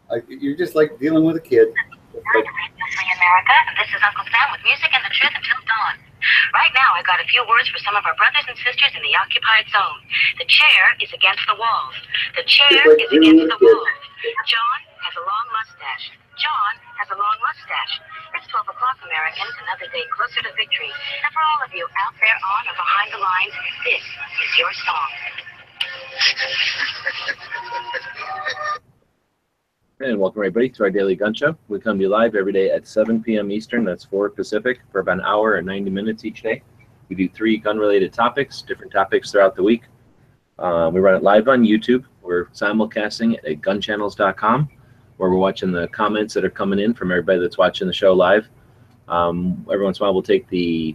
You're just like dealing with a kid. Free America, and this is Uncle Sam with music and the truth until dawn. Right now, I got a few words for some of our brothers and sisters in the occupied zone. The chair is against the walls. The chair is against the walls. John has a long mustache. John has a long mustache. It's 12 o'clock, Americans, another day closer to victory. And for all of you out there on or behind the lines, this is your song. And welcome everybody to our daily gun show. We come to you live every day at 7 p.m. Eastern, that's 4 Pacific, for about an hour and 90 minutes each day. We do 3 gun-related topics, different topics throughout the week. We run it live on YouTube. We're simulcasting it at gunchannels.com, where we're watching the comments that are coming in from everybody that's watching the show live. Every once in a while, we'll take the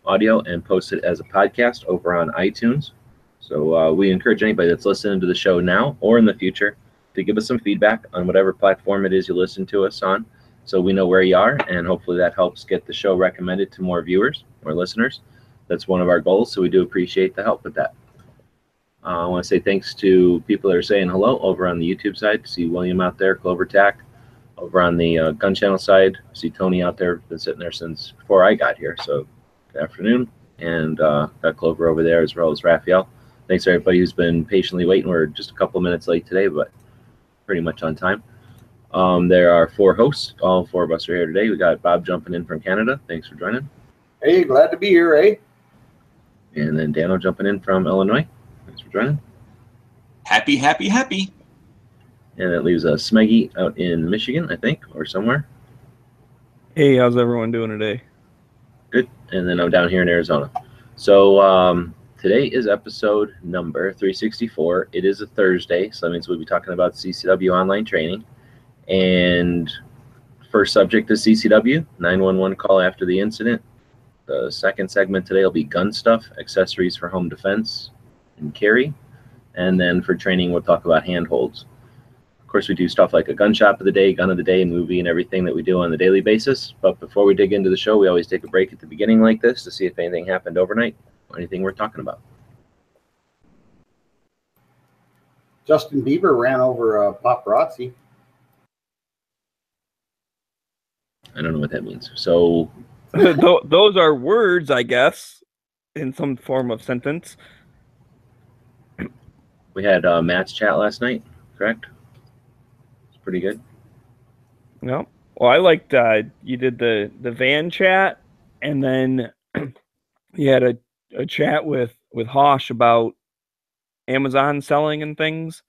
audio and post it as a podcast over on iTunes. So we encourage anybody that's listening to the show now or in the future to give us some feedback on whatever platform it is you listen to us on, so we know where you are, and hopefully that helps get the show recommended to more viewers or listeners. That's one of our goals, so we do appreciate the help with that. I want to say thanks to people that are saying hello over on the YouTube side. See William out there, Clover Tack. Over on the Gun Channel side, see Tony out there, been sitting there since before I got here, so good afternoon. And got Clover over there as well as Raphael. Thanks to everybody who's been patiently waiting. We're just a couple minutes late today, but pretty much on time. There are 4 hosts. All 4 of us are here today. We got Bob jumping in from Canada. Thanks for joining. Hey, glad to be here, eh? And then Dano jumping in from Illinois. Thanks for joining. Happy, happy, happy. And that leaves Smeggy out in Michigan, I think, or somewhere. Hey, how's everyone doing today? Good. And then I'm down here in Arizona. So today is episode number 364. It is a Thursday, so that means we'll be talking about CCW online training. And first subject is CCW, 911 call after the incident. The second segment today will be gun stuff, accessories for home defense and carry. And then for training, we'll talk about handholds. Of course, we do stuff like a gun shop of the day, gun of the day, movie, and everything that we do on a daily basis. But before we dig into the show, we always take a break at the beginning like this to see if anything happened overnight. Anything worth talking about? Justin Bieber ran over paparazzi. I don't know what that means. So Those are words, I guess, in some form of sentence. We had Matt's chat last night, correct? It's pretty good. No. Well, I liked you did the van chat, and then you had a chat with Hosh about Amazon selling and things.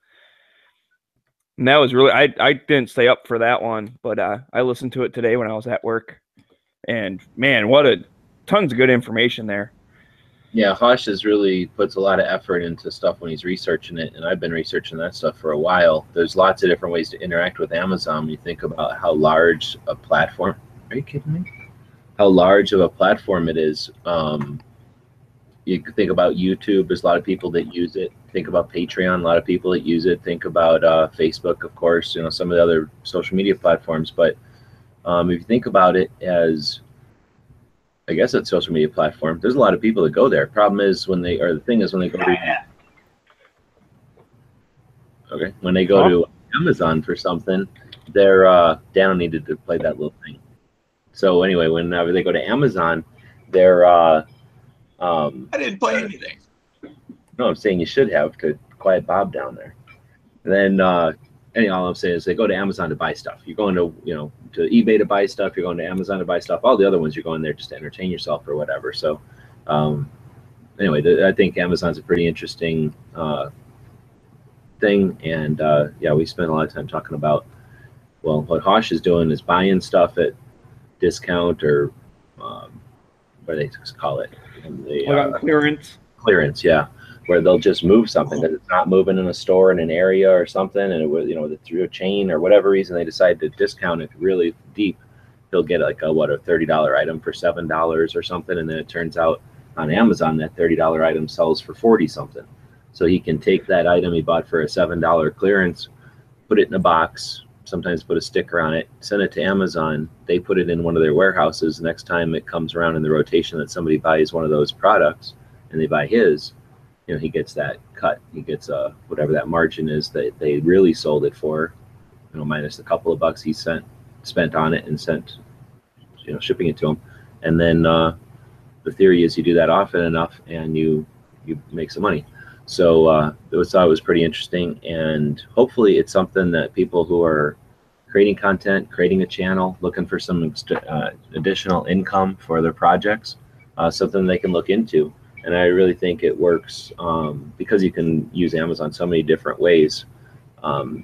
And that was really, I didn't stay up for that one, but I listened to it today when I was at work. And man, tons of good information there. Yeah, Hosh has really puts a lot of effort into stuff when he's researching it, and I've been researching that stuff for a while. There's lots of different ways to interact with Amazon. When you think about how large a platform, are you kidding me? How large of a platform it is. You can think about YouTube. There's a lot of people that use it. Think about Patreon. A lot of people that use it. Think about Facebook, of course. You know, some of the other social media platforms. But if you think about it as, I guess, a social media platform, there's a lot of people that go there. Problem is when they go to, when they go to Amazon for something, they're Dan needed to play that little thing. So anyway, whenever they go to Amazon, they're I didn't play anything. No, I'm saying you should have to quiet Bob down there. And then all I'm saying is they go to Amazon to buy stuff. You're going to, to eBay to buy stuff. You're going to Amazon to buy stuff. All the other ones, you're going there just to entertain yourself or whatever. So anyway, I think Amazon's a pretty interesting thing. And yeah, we spent a lot of time talking about, well, what Hosh is doing is buying stuff at discount or what do they call it? Clearance. Clearance, yeah. Where they'll just move something that it's not moving in a store in an area or something, and it was, through a chain or whatever reason they decide to discount it really deep. He'll get like a $30 item for $7 or something, and then it turns out on Amazon that $30 item sells for 40 something. So he can take that item he bought for a $7 clearance, put it in a box, sometimes put a sticker on it, send it to Amazon. They put it in one of their warehouses. Next time it comes around in the rotation that somebody buys one of those products and they buy his, he gets that cut. He gets whatever that margin is that they really sold it for, minus a couple of bucks he spent on it and sent, shipping it to him. And then the theory is you do that often enough and you make some money. So I thought it was pretty interesting, and hopefully it's something that people who are creating content, creating a channel, looking for some additional income for their projects, something they can look into. And I really think it works because you can use Amazon so many different ways.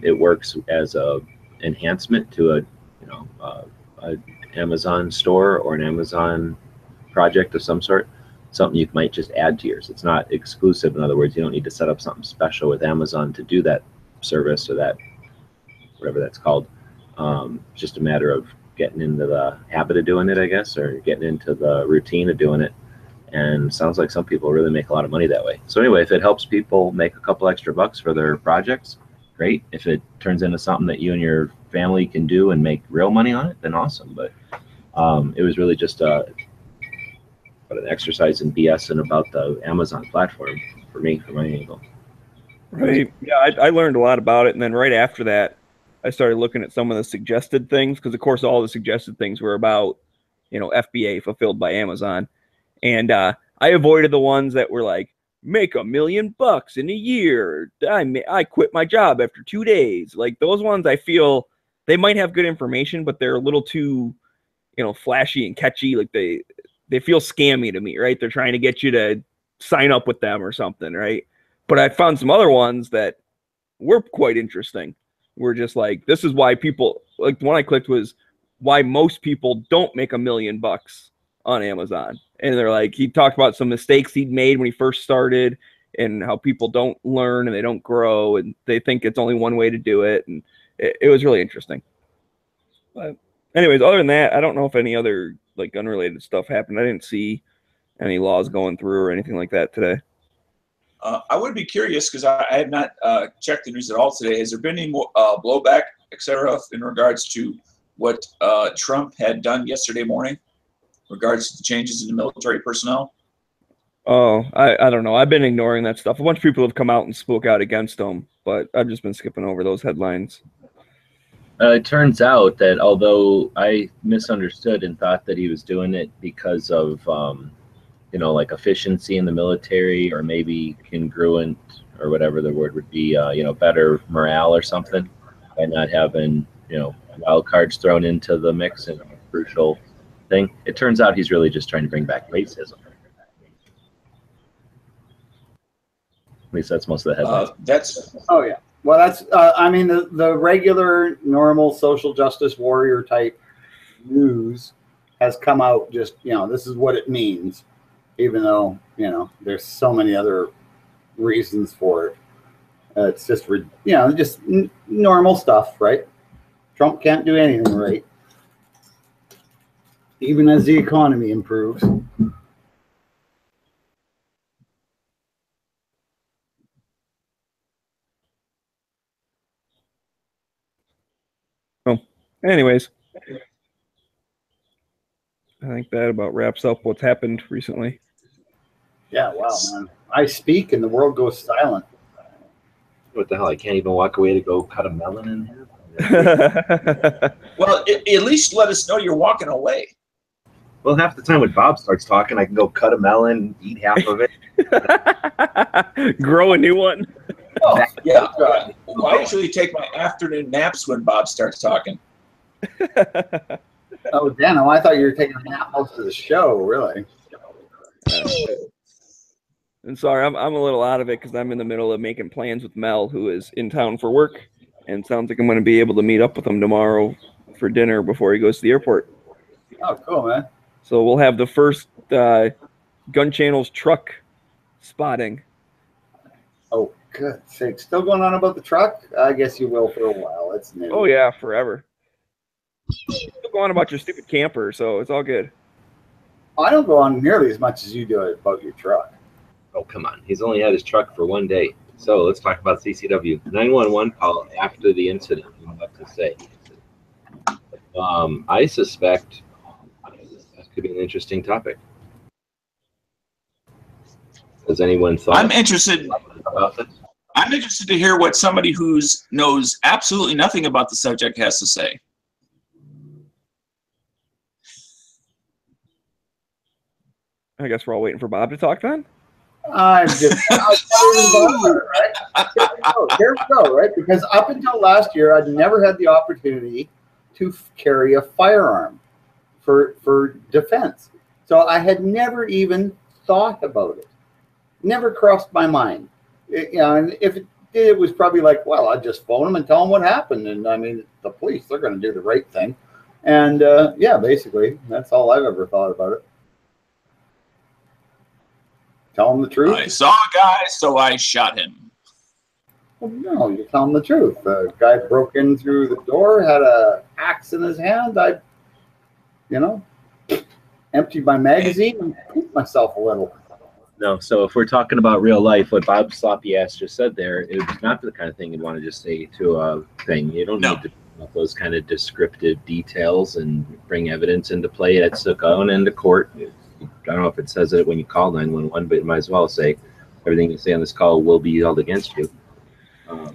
It works as a enhancement to a Amazon store or an Amazon project of some sort. Something you might just add to yours. It's not exclusive. In other words, you don't need to set up something special with Amazon to do that service or that, whatever that's called. Just a matter of getting into the habit of doing it, I guess, or getting into the routine of doing it. And sounds like some people really make a lot of money that way. So anyway, if it helps people make a couple extra bucks for their projects, great. If it turns into something that you and your family can do and make real money on it, then awesome. But it was really just an exercise in BS and about the Amazon platform for me, from my angle. Right. Yeah, I learned a lot about it, and then right after that, I started looking at some of the suggested things, because of course all the suggested things were about, FBA, fulfilled by Amazon, and I avoided the ones that were like, make $1 million in a year. I quit my job after 2 days. Like those ones, I feel they might have good information, but they're a little too, flashy and catchy. Like they feel scammy to me, right? They're trying to get you to sign up with them or something, right? But I found some other ones that were quite interesting. We're just like, this is why people, like the one I clicked was why most people don't make $1 million on Amazon. And they're like, he talked about some mistakes he'd made when he first started and how people don't learn and they don't grow and they think it's only one way to do it. And it was really interesting. But anyways, other than that, I don't know if any other like gun-related stuff happened. I didn't see any laws going through or anything like that today. I would be curious because I have not checked the news at all today. Has there been any more blowback, et cetera, in regards to what Trump had done yesterday morning in regards to the changes in the military personnel? Oh, I don't know. I've been ignoring that stuff. A bunch of people have come out and spoke out against him, but I've just been skipping over those headlines. It turns out that although I misunderstood and thought that he was doing it because of, like efficiency in the military or maybe congruent or whatever the word would be, better morale or something by not having, wild cards thrown into the mix and a crucial thing. It turns out he's really just trying to bring back racism. At least that's most of the headlines. Oh, yeah. Well, that's, the regular, normal social justice warrior type news has come out just, this is what it means, even though, there's so many other reasons for it. It's just, just normal stuff, right? Trump can't do anything right, even as the economy improves. Anyways, I think that about wraps up what's happened recently. Yeah, wow, man. I speak and the world goes silent. What the hell? I can't even walk away to go cut a melon in here? Well, at least let us know you're walking away. Well, half the time when Bob starts talking, I can go cut a melon, eat half of it. Grow a new one. Oh, yeah. I usually take my afternoon naps when Bob starts talking. Oh, Dano, I thought you were taking a nap most of the show, really. And sorry, I'm a little out of it because I'm in the middle of making plans with Mel, who is in town for work, and sounds like I'm going to be able to meet up with him tomorrow for dinner before he goes to the airport. Oh, cool, man. So we'll have the first Gun Channel's truck spotting. Oh, good sake. Still going on about the truck? I guess you will for a while. It's new. Oh, yeah, forever. Still go on about your stupid camper, so it's all good. I don't go on nearly as much as you do about your truck. Oh, come on. He's only had his truck for 1 day. So let's talk about CCW. 911 call after the incident. What to say? I suspect this could be an interesting topic. Has anyone thought I'm interested about this? I'm interested to hear what somebody who knows absolutely nothing about the subject has to say. I guess we're all waiting for Bob to talk then. I'm just here we go, right? Because up until last year, I'd never had the opportunity to carry a firearm for defense. So I had never even thought about it. Never crossed my mind. And if it did, it was probably like, well, I'd just phone them and tell them what happened. And I mean, the police, they're going to do the right thing. And yeah, basically, that's all I've ever thought about it. Tell them the truth. I saw a guy, so I shot him. Well, no, you tell them the truth. The guy broke in through the door, had an axe in his hand. I, emptied my magazine and pooped myself a little. No, so if we're talking about real life, what Bob Sloppy ass just said there, it was not the kind of thing you'd want to just say to a thing. You don't need to put those kind of descriptive details and bring evidence into play. That's going into court. I don't know if it says it when you call 911, but you might as well say everything you say on this call will be held against you.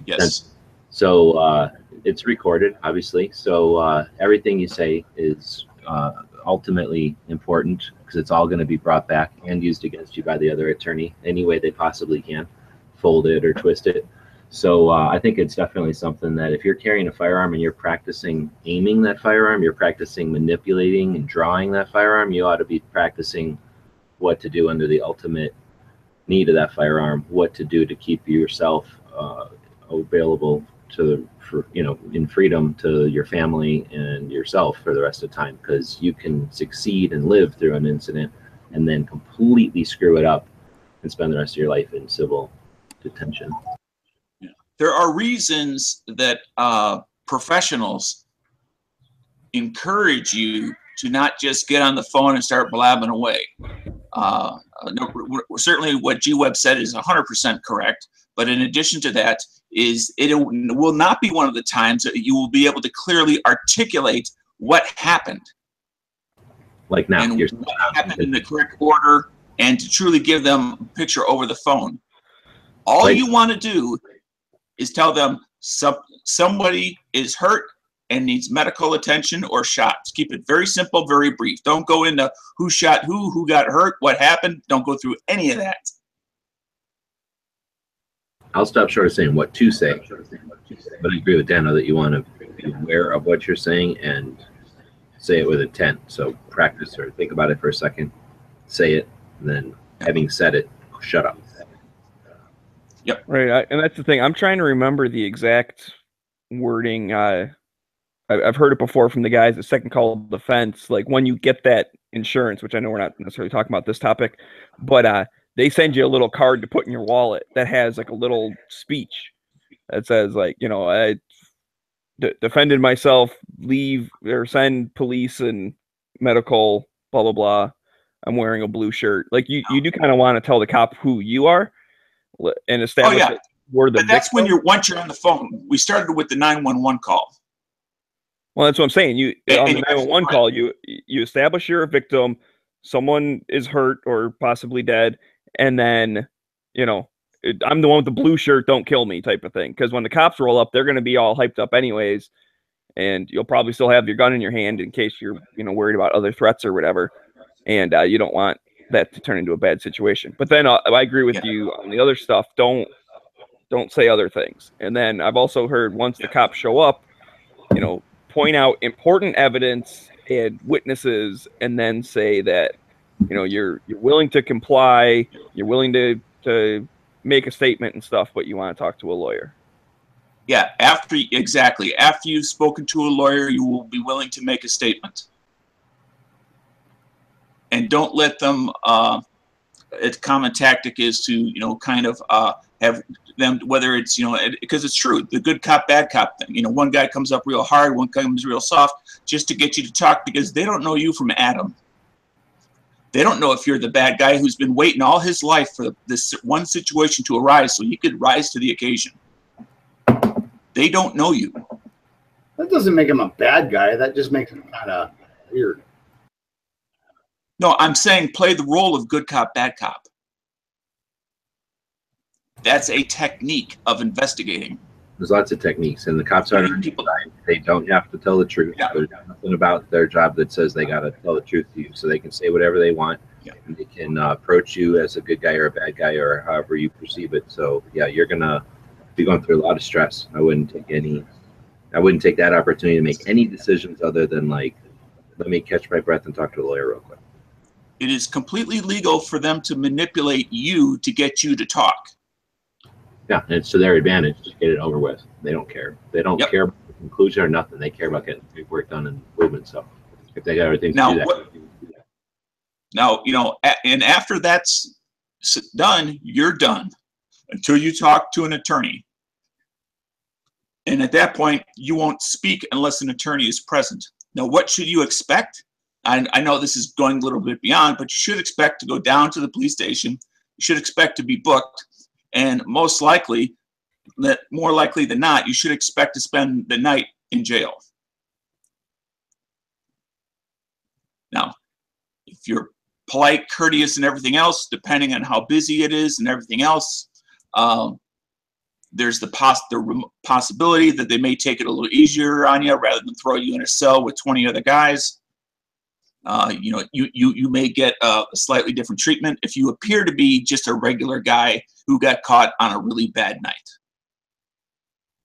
Yes. So it's recorded, obviously. So everything you say is ultimately important because it's all going to be brought back and used against you by the other attorney any way they possibly can, fold it or twist it. So I think it's definitely something that if you're carrying a firearm and you're practicing aiming that firearm, you're practicing manipulating and drawing that firearm, you ought to be practicing what to do under the ultimate need of that firearm, what to do to keep yourself available in freedom to your family and yourself for the rest of the time, because you can succeed and live through an incident and then completely screw it up and spend the rest of your life in civil detention. There are reasons that professionals encourage you to not just get on the phone and start blabbing away. Certainly what G-Web said is 100% correct, but in addition to that, it will not be one of the times that you will be able to clearly articulate what happened. Like now. And what happened in the correct order, and to truly give them a picture over the phone. All you want to do is tell them somebody is hurt and needs medical attention or shots. Keep it very simple, very brief. Don't go into who shot who got hurt, what happened. Don't go through any of that. I'll stop short of saying what to say, but I agree with Dano that you want to be aware of what you're saying and say it with intent. So practice or think about it for a second, say it, and then having said it, shut up. Yep. Right, and that's the thing. I'm trying to remember the exact wording. I've heard it before from the guys at Second Call Defense. Like when you get that insurance, which I know we're not necessarily talking about this topic, but they send you a little card to put in your wallet that has like a little speech that says like, I defended myself, leave or send police and medical, blah, blah, blah. I'm wearing a blue shirt. Like you do kind of want to tell the cop who you are and establish that we're the But that's victim. when once you're on the phone. We started with the 911 call. Well, that's what I'm saying. On the 911 call, you establish you're a victim, someone is hurt or possibly dead, and then, I'm the one with the blue shirt, don't kill me type of thing. Because when the cops roll up, they're going to be all hyped up anyways, and you'll probably still have your gun in your hand in case you're, worried about other threats or whatever, and you don't want that to turn into a bad situation. But then I agree with you on the other stuff. Don't say other things. And then I've also heard once the cops show up, point out important evidence and witnesses, and then say that you're willing to comply, you're willing to make a statement and stuff, but you want to talk to a lawyer. Yeah, after you've spoken to a lawyer, you will be willing to make a statement. And don't let them, a common tactic is to, have them, whether it's, because it's true, the good cop, bad cop thing. One guy comes up real hard, one comes real soft, just to get you to talk, because they don't know you from Adam. They don't know if you're the bad guy who's been waiting all his life for this one situation to arise so he could rise to the occasion. They don't know you. That doesn't make him a bad guy. That just makes him kind of weird. No, I'm saying play the role of good cop, bad cop. That's a technique of investigating. There's lots of techniques, and the cops aren't on your side. They don't have to tell the truth. Yeah. There's nothing about their job that says they got to tell the truth to you, so they can say whatever they want. Yeah. And they can approach you as a good guy or a bad guy or however you perceive it. So yeah, you're gonna be going through a lot of stress. I wouldn't take that opportunity to make any decisions other than like, let me catch my breath and talk to a lawyer real quick. It is completely legal for them to manipulate you to get you to talk. Yeah, and it's to their advantage. Just get it over with. They don't care. They don't care about the conclusion or nothing. They care about getting paperwork done and movement. So if they got everything to do that. Now, you know, and after that's done, you're done until you talk to an attorney. And at that point, you won't speak unless an attorney is present. Now, what should you expect? I know this is going a little bit beyond, but you should expect to go down to the police station. You should expect to be booked. And more likely than not, you should expect to spend the night in jail. Now, if you're polite, courteous, and everything else, depending on how busy it is and everything else, there's the possibility that they may take it a little easier on you rather than throw you in a cell with 20 other guys. You know, you may get a slightly different treatment if you appear to be just a regular guy who got caught on a really bad night.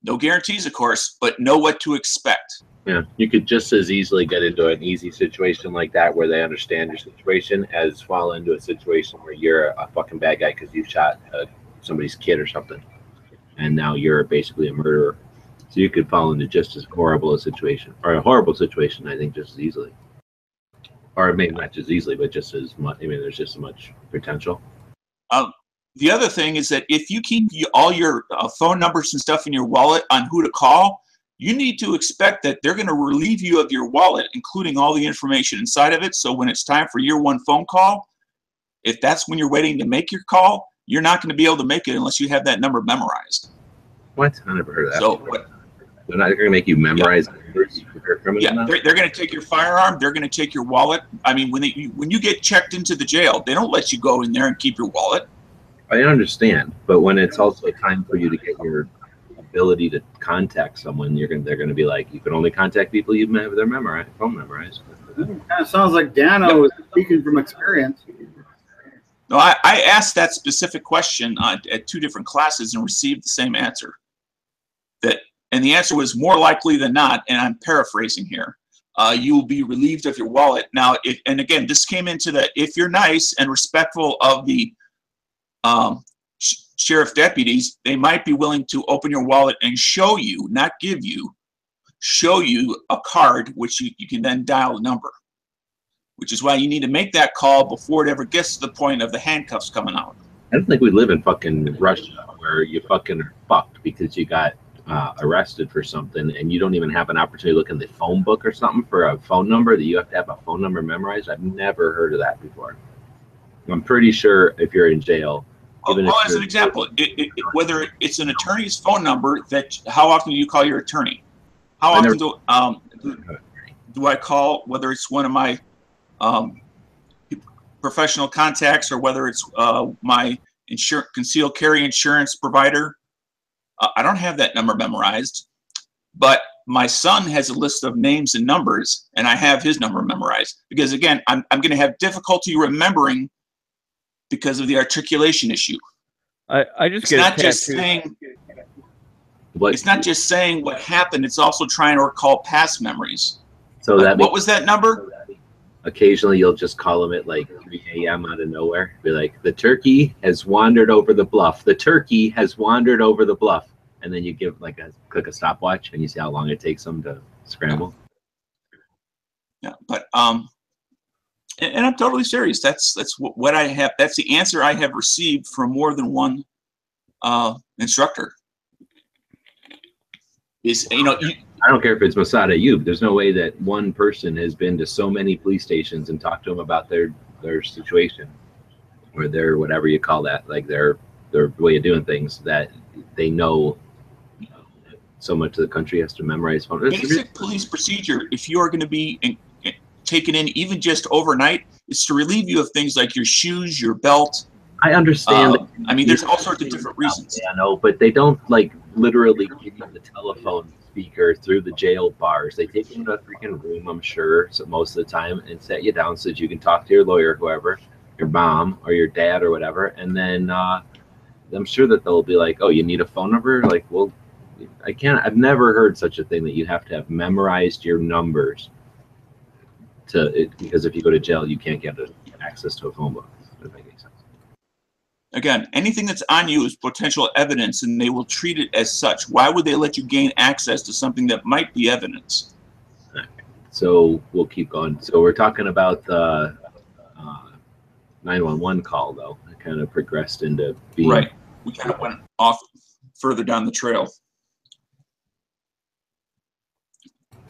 No guarantees, of course, but know what to expect. Yeah, you could just as easily get into an easy situation like that where they understand your situation as fall into a situation where you're a fucking bad guy because you shot somebody's kid or something, and now you're basically a murderer. So you could fall into just as horrible a situation, or a horrible situation, I think, just as easily. Or maybe not just easily, but just as much. I mean, there's just as much potential. The other thing is that if you keep all your phone numbers and stuff in your wallet on who to call, you need to expect that they're going to relieve you of your wallet, including all the information inside of it. So when it's time for your one phone call, if that's when you're waiting to make your call, you're not going to be able to make it unless you have that number memorized. What? I never heard of that. So they're not going to make you memorize numbers? Yeah, they're going to take your firearm. They're going to take your wallet. I mean, when you get checked into the jail, they don't let you go in there and keep your wallet. I understand, but when it's also time for you to get your ability to contact someone, they're going to be like, you can only contact people you have their phone memorized. It kind of sounds like Dano is speaking from experience. No, I asked that specific question at 2 different classes and received the same answer. And the answer was more likely than not, and I'm paraphrasing here, you will be relieved of your wallet. Now, and again, this came into the, if you're nice and respectful of the sheriff deputies, they might be willing to open your wallet and show you, not give you, show you a card, which you can then dial a number, which is why you need to make that call before it ever gets to the point of the handcuffs coming out. I don't think we live in fucking Russia where you fucking are fucked because you got arrested for something and you don't even have an opportunity to look in the phone book or something for a phone number that you have to have a phone number memorized. I've never heard of that before. I'm pretty sure if you're in jail, as an example, whether it's an attorney's phone number, how often do you call your attorney? How often do I call, whether it's one of my professional contacts or whether it's my concealed carry insurance provider? I don't have that number memorized, but my son has a list of names and numbers, and I have his number memorized because, again, I'm going to have difficulty remembering because of the articulation issue. I just get not just saying. It's not just saying what happened. It's also trying to recall past memories. So what was that number? Occasionally, you'll just call them at like 3 a.m. out of nowhere. Be like, the turkey has wandered over the bluff. The turkey has wandered over the bluff. And then you give click a stopwatch and you see how long it takes them to scramble. Yeah, but and I'm totally serious. That's what I have. That's the answer I have received from more than one instructor. I don't care if it's Mossad Ayub. There's no way that one person has been to so many police stations and talked to them about their situation or their whatever you call that, like their way of doing things, that they know so much of the country has to memorize phone. Basic police procedure, if you are going to be taken in even just overnight, is to relieve you of things like your shoes, your belt, I understand. I mean, there's all sorts of different reasons. I know, but they don't like literally give you the telephone speaker through the jail bars. They take you to a freaking room, I'm sure, so most of the time, and set you down so that you can talk to your lawyer, whoever, your mom or your dad or whatever, and then I'm sure that they'll be like, "Oh, you need a phone number?" Like, well, I've never heard such a thing that you have to have memorized your numbers because if you go to jail, you can't get access to a phone book. If that makes sense. Again, anything that's on you is potential evidence, and they will treat it as such. Why would they let you gain access to something that might be evidence? Okay. So we'll keep going. So we're talking about the 911 call, though. It kind of progressed into being right. We kind of went off further down the trail.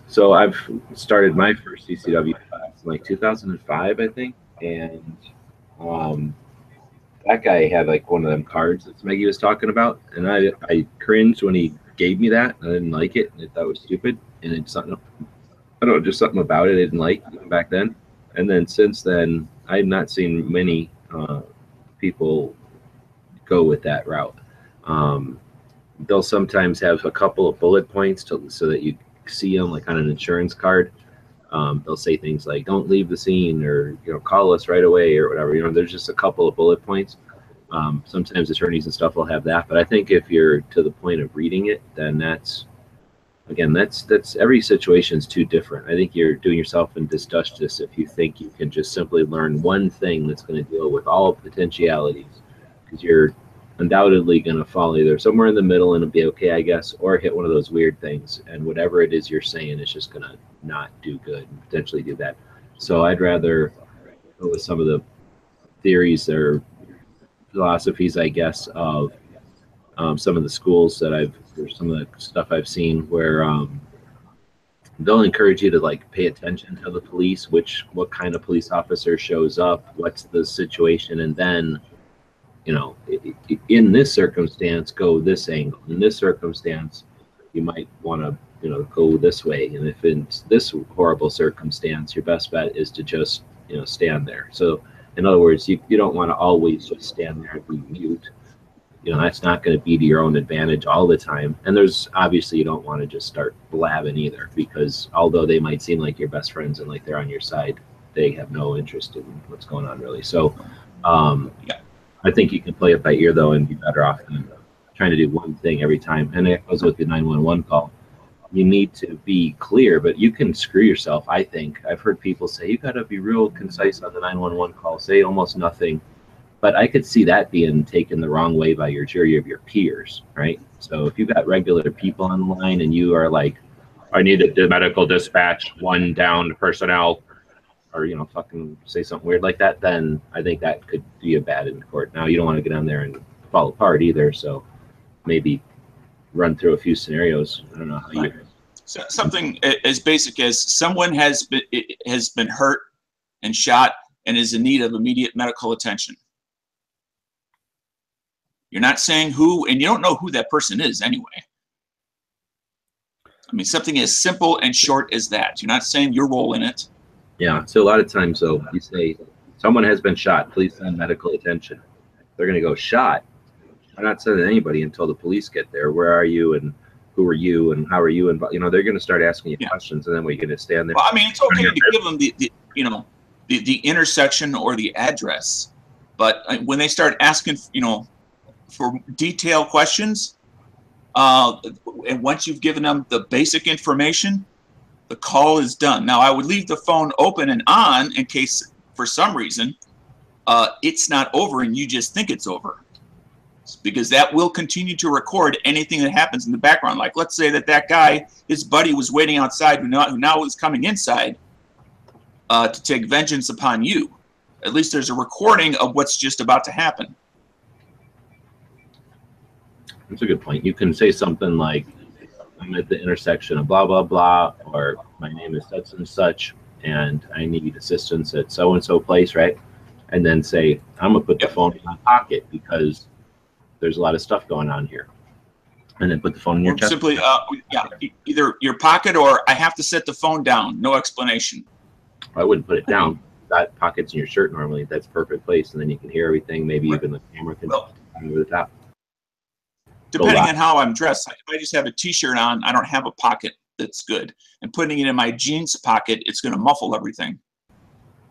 So I've started my first CCW class in like 2005, I think, and that guy had like one of them cards that Maggie was talking about, and I cringed when he gave me that. I didn't like it, and I thought it was stupid, and it's something, I don't know, just something about it I didn't like back then. And then since then, I've not seen many people go with that route. They'll sometimes have a couple of bullet points so that you see them, like on an insurance card. They'll say things like, "Don't leave the scene," or "Call us right away," or whatever. There's just a couple of bullet points. Sometimes attorneys and stuff will have that, but I think if you're to the point of reading it, then that's every situation is too different. I think you're doing yourself in disjustice if you think you can just simply learn one thing that's going to deal with all potentialities, because you're undoubtedly going to fall either somewhere in the middle and it'll be okay, I guess, or hit one of those weird things, and whatever it is you're saying is just going to not do good and potentially do that. So I'd rather go with some of the theories or philosophies, I guess, of some of the schools that or some of the stuff I've seen where they'll encourage you to like pay attention to the police, what kind of police officer shows up, what's the situation, and then in this circumstance, go this angle. In this circumstance, you might want to, go this way. And if it's this horrible circumstance, your best bet is to just, stand there. So, in other words, you don't want to always just stand there and be mute. That's not going to be to your own advantage all the time. And there's obviously you don't want to just start blabbing either, because although they might seem like your best friends and like they're on your side, they have no interest in what's going on really. So, yeah. I think you can play it by ear, though, and be better off than trying to do one thing every time. And it goes with the 911 call. You need to be clear, but you can screw yourself, I think. I've heard people say, you got to be real concise on the 911 call, say almost nothing. But I could see that being taken the wrong way by your jury of your peers, right? So if you've got regular people on the line and you are like, I need a medical dispatch, 1 downed personnel, or fucking say something weird like that, then I think that could be a bad in court. Now you don't want to get on there and fall apart either, so maybe run through a few scenarios. I don't know how you. So something as basic as someone has been hurt and shot and is in need of immediate medical attention. You're not saying who, and you don't know who that person is anyway. I mean, something as simple and short as that. You're not saying your role in it. Yeah, so a lot of times, though, you say, someone has been shot, please send medical attention. They're going to go, shot? I'm not sending anybody until the police get there. Where are you, and who are you, and how are you? And they're going to start asking you questions, and then we're going to stand there. Well, I mean, it's okay to give them the intersection or the address, but when they start asking, for detailed questions, and once you've given them the basic information, the call is done. Now, I would leave the phone open and on in case, for some reason, it's not over and you just think it's over. Because that will continue to record anything that happens in the background. Like, let's say that guy, his buddy was waiting outside who now is coming inside to take vengeance upon you. At least there's a recording of what's just about to happen. That's a good point. You can say something like, I'm at the intersection of blah, blah, blah, or my name is such and such, and I need assistance at so-and-so place, right? And then say, I'm going to put the phone in my pocket because there's a lot of stuff going on here. And then put the phone in your chest. Simply, either your pocket or I have to set the phone down. No explanation. I wouldn't put it down. got pockets in your shirt normally, that's a perfect place, and then you can hear everything. Maybe even the camera can Well, over the top. depending on how I'm dressed, if I just have a t-shirt on, I don't have a pocket that's good. And putting it in my jeans pocket, it's going to muffle everything.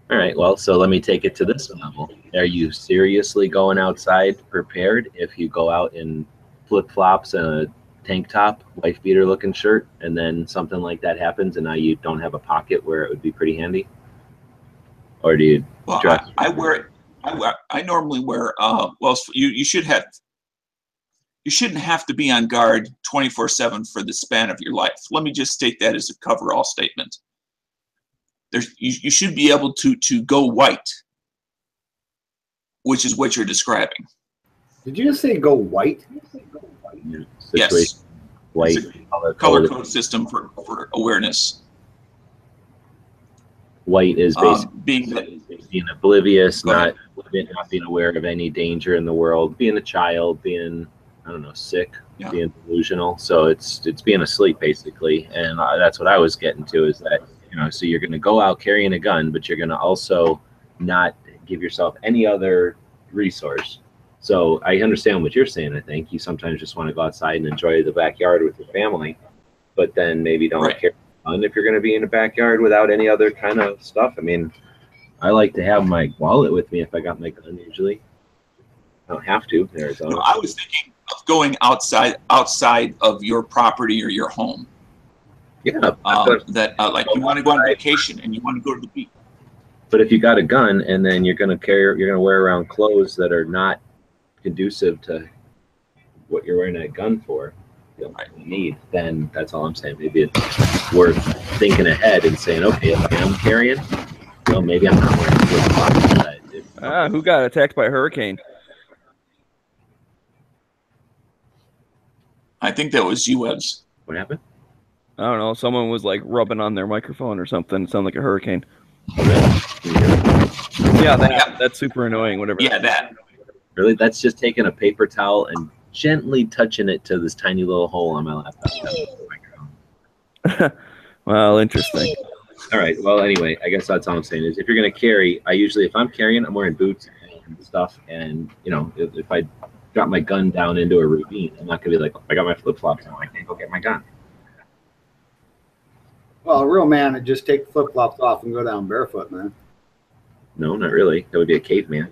All right, well, so let me take it to this level. Are you seriously going outside prepared if you go out in flip-flops and a tank top, wife beater looking shirt, and then something like that happens and now you don't have a pocket where it would be pretty handy? Or do you dress? I normally wear, well, you shouldn't have to be on guard 24/7 for the span of your life. Let me just state that as a cover-all statement. You should be able to go white, which is what you're describing. Did you just say go white? Yes. White. Color code system for awareness. White is basically being oblivious, not being aware of any danger in the world, being a child, being, I don't know, sick, being delusional. So it's being asleep basically, and that's what I was getting to, is that, you know, so you're going to go out carrying a gun, but you're going to also not give yourself any other resource. So I understand what you're saying. I think you sometimes just want to go outside and enjoy the backyard with your family, but then maybe don't carry a gun if you're going to be in the backyard without any other kind of stuff. I mean, I like to have my wallet with me if I got my gun usually. I don't have to in Arizona. No, I was thinking of going outside of your property or your home. Yeah. Like you want to go on vacation and you want to go to the beach. But if you got a gun and then you're going to wear around clothes that are not conducive to what you're wearing that gun for, you don't need, then that's all I'm saying. Maybe it's worth thinking ahead and saying, okay, if I am carrying, well, maybe I'm not wearing flip-flops. Who got attacked by a hurricane? I think that was you, Webs. What happened? I don't know. Someone was like rubbing on their microphone or something. It sounded like a hurricane. Yeah, that's super annoying. Whatever. Yeah, that. Really, that's just taking a paper towel and gently touching it to this tiny little hole on my laptop. Well, interesting. All right. Well, anyway, I guess that's all I'm saying is if you're going to carry, if I'm carrying, I'm wearing boots and stuff. And, you know, if I drop my gun down into a ravine, I'm not going to be like, I got my flip-flops on, I can't go get my gun. Well, a real man would just take flip-flops off and go down barefoot, man. No, not really. That would be a caveman.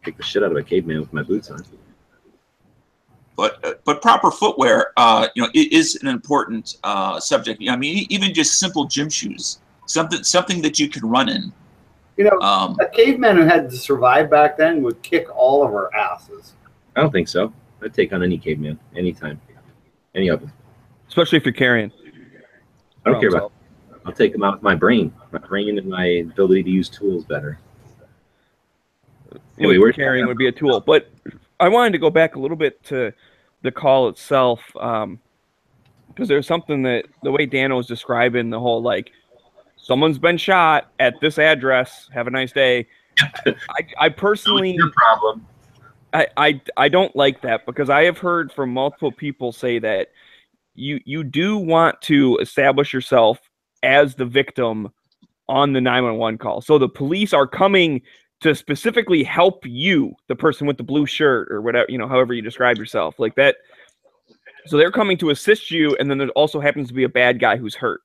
Take the shit out of a caveman with my boots on. But proper footwear, you know, it is an important subject. I mean, even just simple gym shoes, something that you can run in. You know, a caveman who had to survive back then would kick all of our asses. I don't think so. I'd take on any caveman, anytime, any of them. Especially if you're carrying. I don't care about. I'll take them out with my brain and my ability to use tools better. Anyway, carrying would be a tool, but I wanted to go back a little bit to the call itself, because there's something that the way Dan was describing the whole, like, someone's been shot at this address. Have a nice day. I personally, your problem. I don't like that, because I have heard from multiple people say that you do want to establish yourself as the victim on the 911 call. So the police are coming to specifically help you, the person with the blue shirt or whatever, you know, however you describe yourself, like that. So they're coming to assist you, and then there also happens to be a bad guy who's hurt.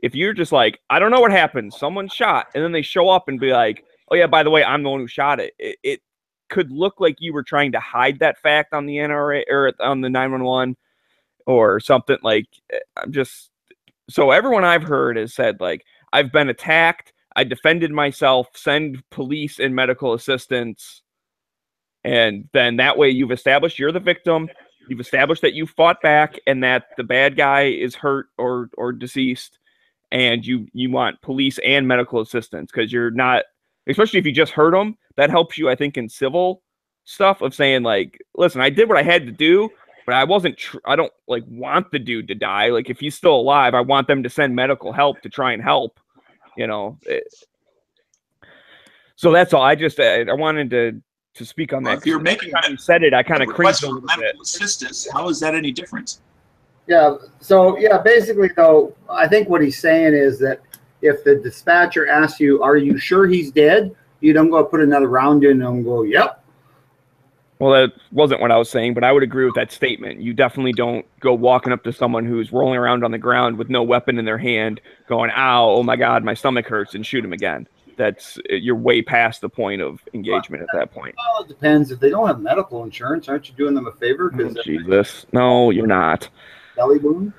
If you're just like, I don't know what happened, someone shot, and then they show up and be like, oh yeah, by the way, I'm the one who shot it. It could look like you were trying to hide that fact on the NRA or on the 911 or something. Like, I'm just, so everyone I've heard has said, like, I've been attacked, I defended myself, send police and medical assistance, and then that way you've established you're the victim, you've established that you fought back and that the bad guy is hurt or deceased, and you want police and medical assistance, because you're not, especially if you just hurt them, that helps you, I think, in civil stuff of saying, like, listen, I did what I had to do, but I wasn't, I don't, like, want the dude to die. Like, if he's still alive, I want them to send medical help to try and help, you know. So that's all. I wanted to speak on that. If you're making you said it, I kind of cringed a little bit. Medical assistance, how is that any different? Yeah. So yeah, basically though, I think what he's saying is that if the dispatcher asks you, "Are you sure he's dead?" You don't go put another round in and go, "Yep." Well, that wasn't what I was saying, but I would agree with that statement. You definitely don't go walking up to someone who's rolling around on the ground with no weapon in their hand, going, "Ow, oh my God, my stomach hurts," and shoot him again. You're way past the point of engagement at that point. Well, it depends. If they don't have medical insurance, aren't you doing them a favor? Oh, Jesus, no, you're not. Belly wound.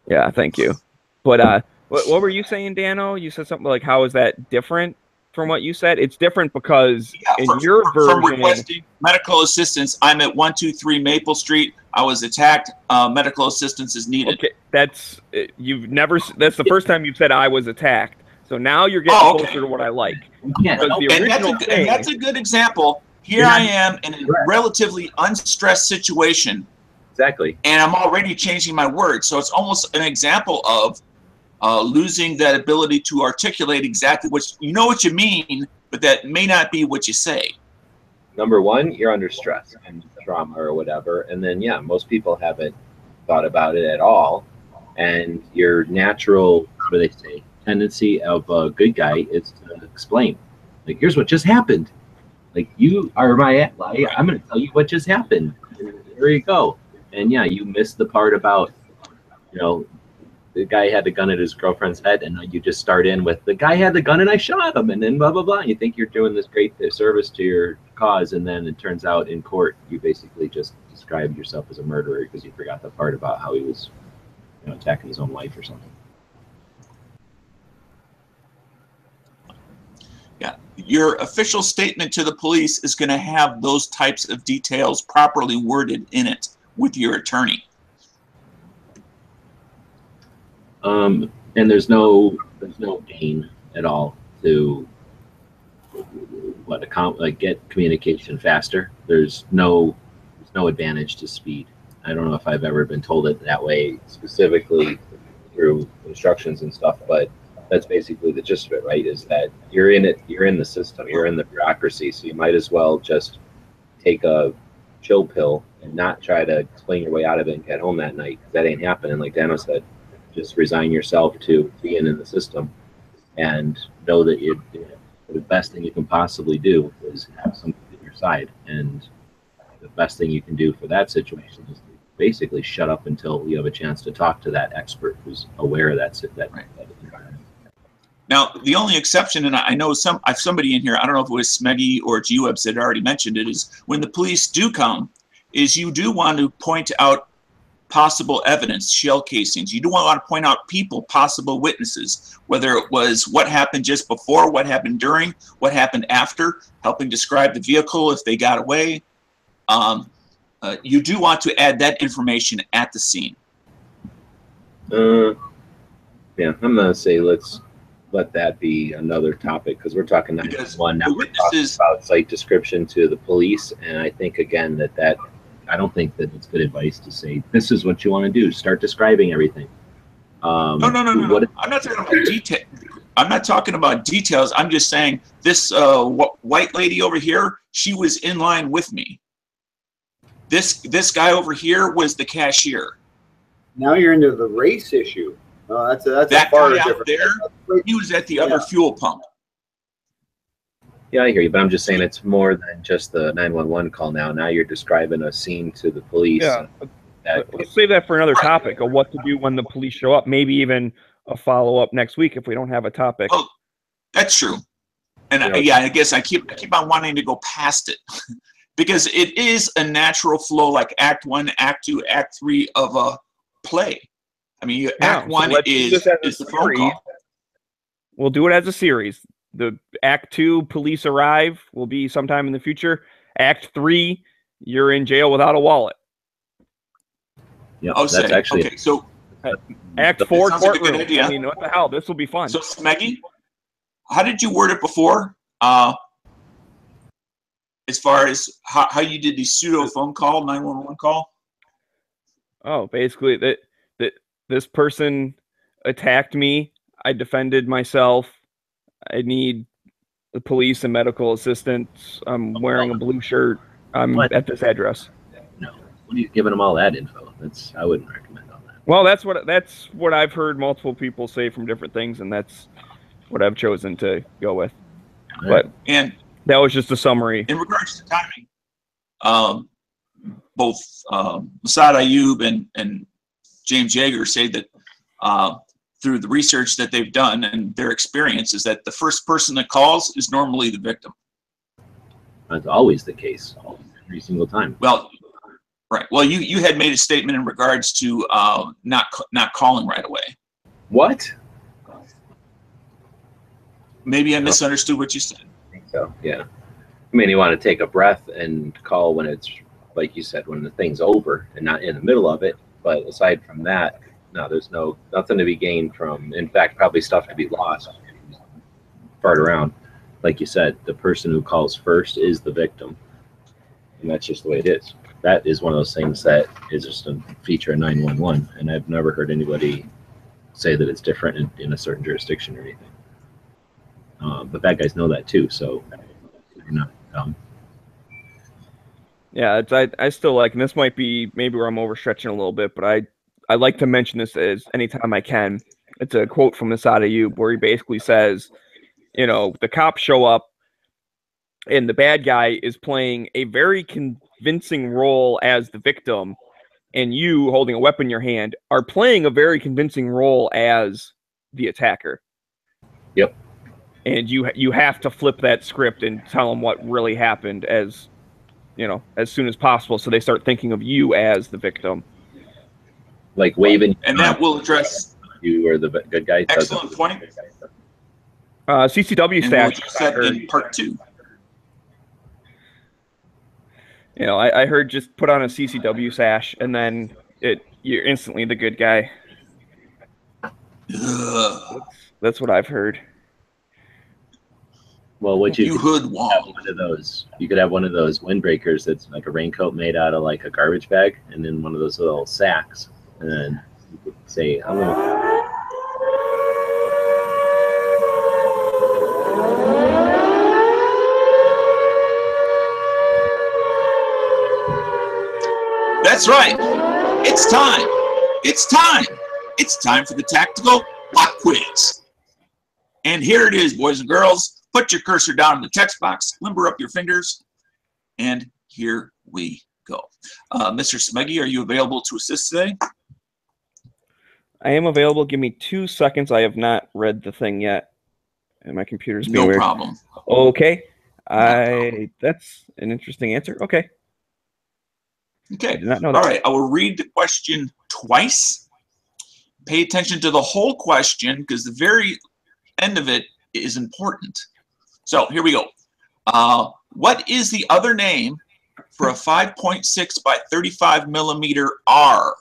Yeah, thank you. But what were you saying, Dano? You said something like, "How is that different from what you said?" It's different because your version, from requesting medical assistance, I'm at 123 Maple Street. I was attacked. Medical assistance is needed. Okay, that's the first time you've said I was attacked. So now you're getting closer to what I like. Yeah, and that's a good example. Here I am in a relatively unstressed situation. Exactly. And I'm already changing my words. So it's almost an example of losing that ability to articulate exactly what you mean, but that may not be what you say. Number one, you're under stress and trauma or whatever. And then, yeah, most people haven't thought about it at all. And your natural, what do they say, tendency of a good guy is to explain. Like, here's what just happened. Like, you are my ally. I'm going to tell you what just happened. And here you go. And yeah, you missed the part about, the guy had the gun at his girlfriend's head, and you just start in with, the guy had the gun and I shot him, and then blah, blah, blah. And you think you're doing this great service to your cause, and then it turns out in court, you basically just described yourself as a murderer because you forgot the part about how he was attacking his own wife or something. Yeah, your official statement to the police is going to have those types of details properly worded in it with your attorney. And there's no gain at all to get communication faster. There's no advantage to speed. I don't know if I've ever been told it that way specifically through instructions and stuff, but that's basically the gist of it, right? Is that you're in the system, you're in the bureaucracy, so you might as well just take a chill pill and not try to explain your way out of it and get home that night. That ain't happening. Like Dano said, just resign yourself to being in the system and know that the best thing you can possibly do is have somebody on your side. And the best thing you can do for that situation is basically shut up until you have a chance to talk to that expert who's aware of that environment. Now, the only exception, and I know somebody in here, I don't know if it was Smeggy or G-Webs that already mentioned it, is when the police do come, is you do want to point out possible evidence, shell casings. You do want to point out people, possible witnesses, whether it was what happened just before, what happened during, what happened after, helping describe the vehicle if they got away. You do want to add that information at the scene. Yeah, I'm going to say let's let that be another topic because we're talking 911 now. We're talking about site description to the police, and I think again that I don't think that it's good advice to say this is what you want to do. Start describing everything. No. I'm not talking about detail. I'm not talking about details. I'm just saying this white lady over here, she was in line with me. This guy over here was the cashier. Now you're into the race issue. That's that a far guy out different. there, he was at the other fuel pump. Yeah, I hear you, but I'm just saying it's more than just the 911 call now. Now you're describing a scene to the police. Yeah, let's save that for another topic of what to do when the police show up. Maybe even a follow-up next week if we don't have a topic. Oh, that's true. And I guess I keep on wanting to go past it because it is a natural flow, like Act 1, Act 2, Act 3 of a play. I mean, Act 1 is the phone call. We'll do it as a series. The Act 2, police arrive, will be sometime in the future. Act 3, you're in jail without a wallet. Yeah, that's actually okay. So Act 4, courtroom. Like I mean, what the hell? This will be fun. So, Smeggy, how did you word it before? As far as how you did the pseudo phone call, 911 call? Oh, basically that this person attacked me. I defended myself. I need the police and medical assistance. I'm wearing a blue shirt. I'm at this address. No. What are you giving them all that info? I wouldn't recommend all that. Well, that's what I've heard multiple people say from different things, and that's what I've chosen to go with. But And that was just a summary. in regards to timing, both Masad Ayub and James Yeager say that through the research that they've done and their experience is that the first person that calls is normally the victim. That's always the case, every single time. Well, right. Well, you had made a statement in regards to not calling right away. What? Maybe I misunderstood what you said. I think so. Yeah. I mean, you want to take a breath and call when it's, like you said, when the thing's over and not in the middle of it. But aside from that, no, there's nothing to be gained from. In fact, probably stuff to be lost. Fart around, like you said, the person who calls first is the victim, and that's just the way it is. That is one of those things that is just a feature of 911, and I've never heard anybody say that it's different in a certain jurisdiction or anything. But bad guys know that too, so you're not dumb. Yeah, I still like, and this might be maybe where I'm overstretching a little bit, but I like to mention this as anytime I can. It's a quote from Masad Ayub where he basically says, you know, the cops show up and the bad guy is playing a very convincing role as the victim, and you holding a weapon in your hand are playing a very convincing role as the attacker. Yep. And you have to flip that script and tell them what really happened as soon as possible, so they start thinking of you as the victim. Like waving. And that will address. You are the good guy. Excellent point. CCW And we'll stash. address that in part 2. You know, I heard just put on a CCW sash, and then you're instantly the good guy. That's what I've heard. Well, what you could hood have one of those. You could have one of those windbreakers that's like a raincoat made out of like a garbage bag, and then one of those little sacks, and then you could say, "I'm gonna." That's right. It's time. It's time. It's time for the tactical pop quiz. And here it is, boys and girls. Put your cursor down in the text box, limber up your fingers, and here we go. Mr. Smeggy, are you available to assist today? I am available. Give me 2 seconds. I have not read the thing yet, and my computer's being No weird. problem. Okay. That's an interesting answer. Okay. Okay. I did not know that. All right. I will read the question twice. Pay attention to the whole question because the very end of it is important. So here we go. What is the other name for a 5.6 by 35 millimeter R?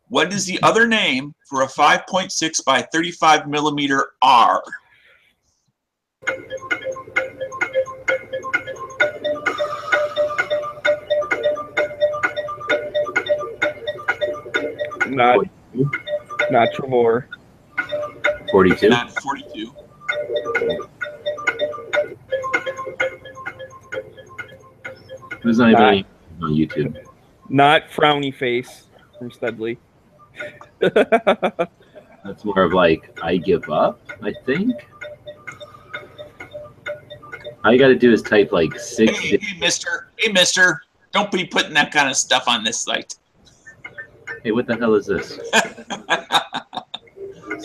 What is the other name for a 5.6 by 35 millimeter R? Not Trevor. 42. Not 42. Who's not even on YouTube? Not Frowny Face from Studley. That's more of like, I give up, I think. All you got to do is type like 6. Hey, mister. Hey, mister. Don't be putting that kind of stuff on this site. Hey, what the hell is this?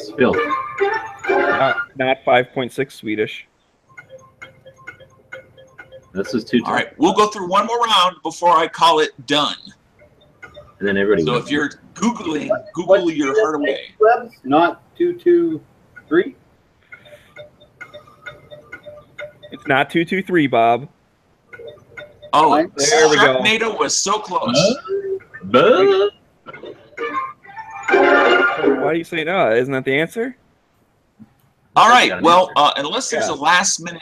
Spill. Not 5.6 Swedish. This is too. All right, we'll go through one more round before I call it done. And then everybody. So if you're Googling, Google your heart away. Not 223. It's not 223, Bob. Oh, there we go. Sharknado was so close. Why do you say no? Isn't that the answer? All right. Well, unless there's a last minute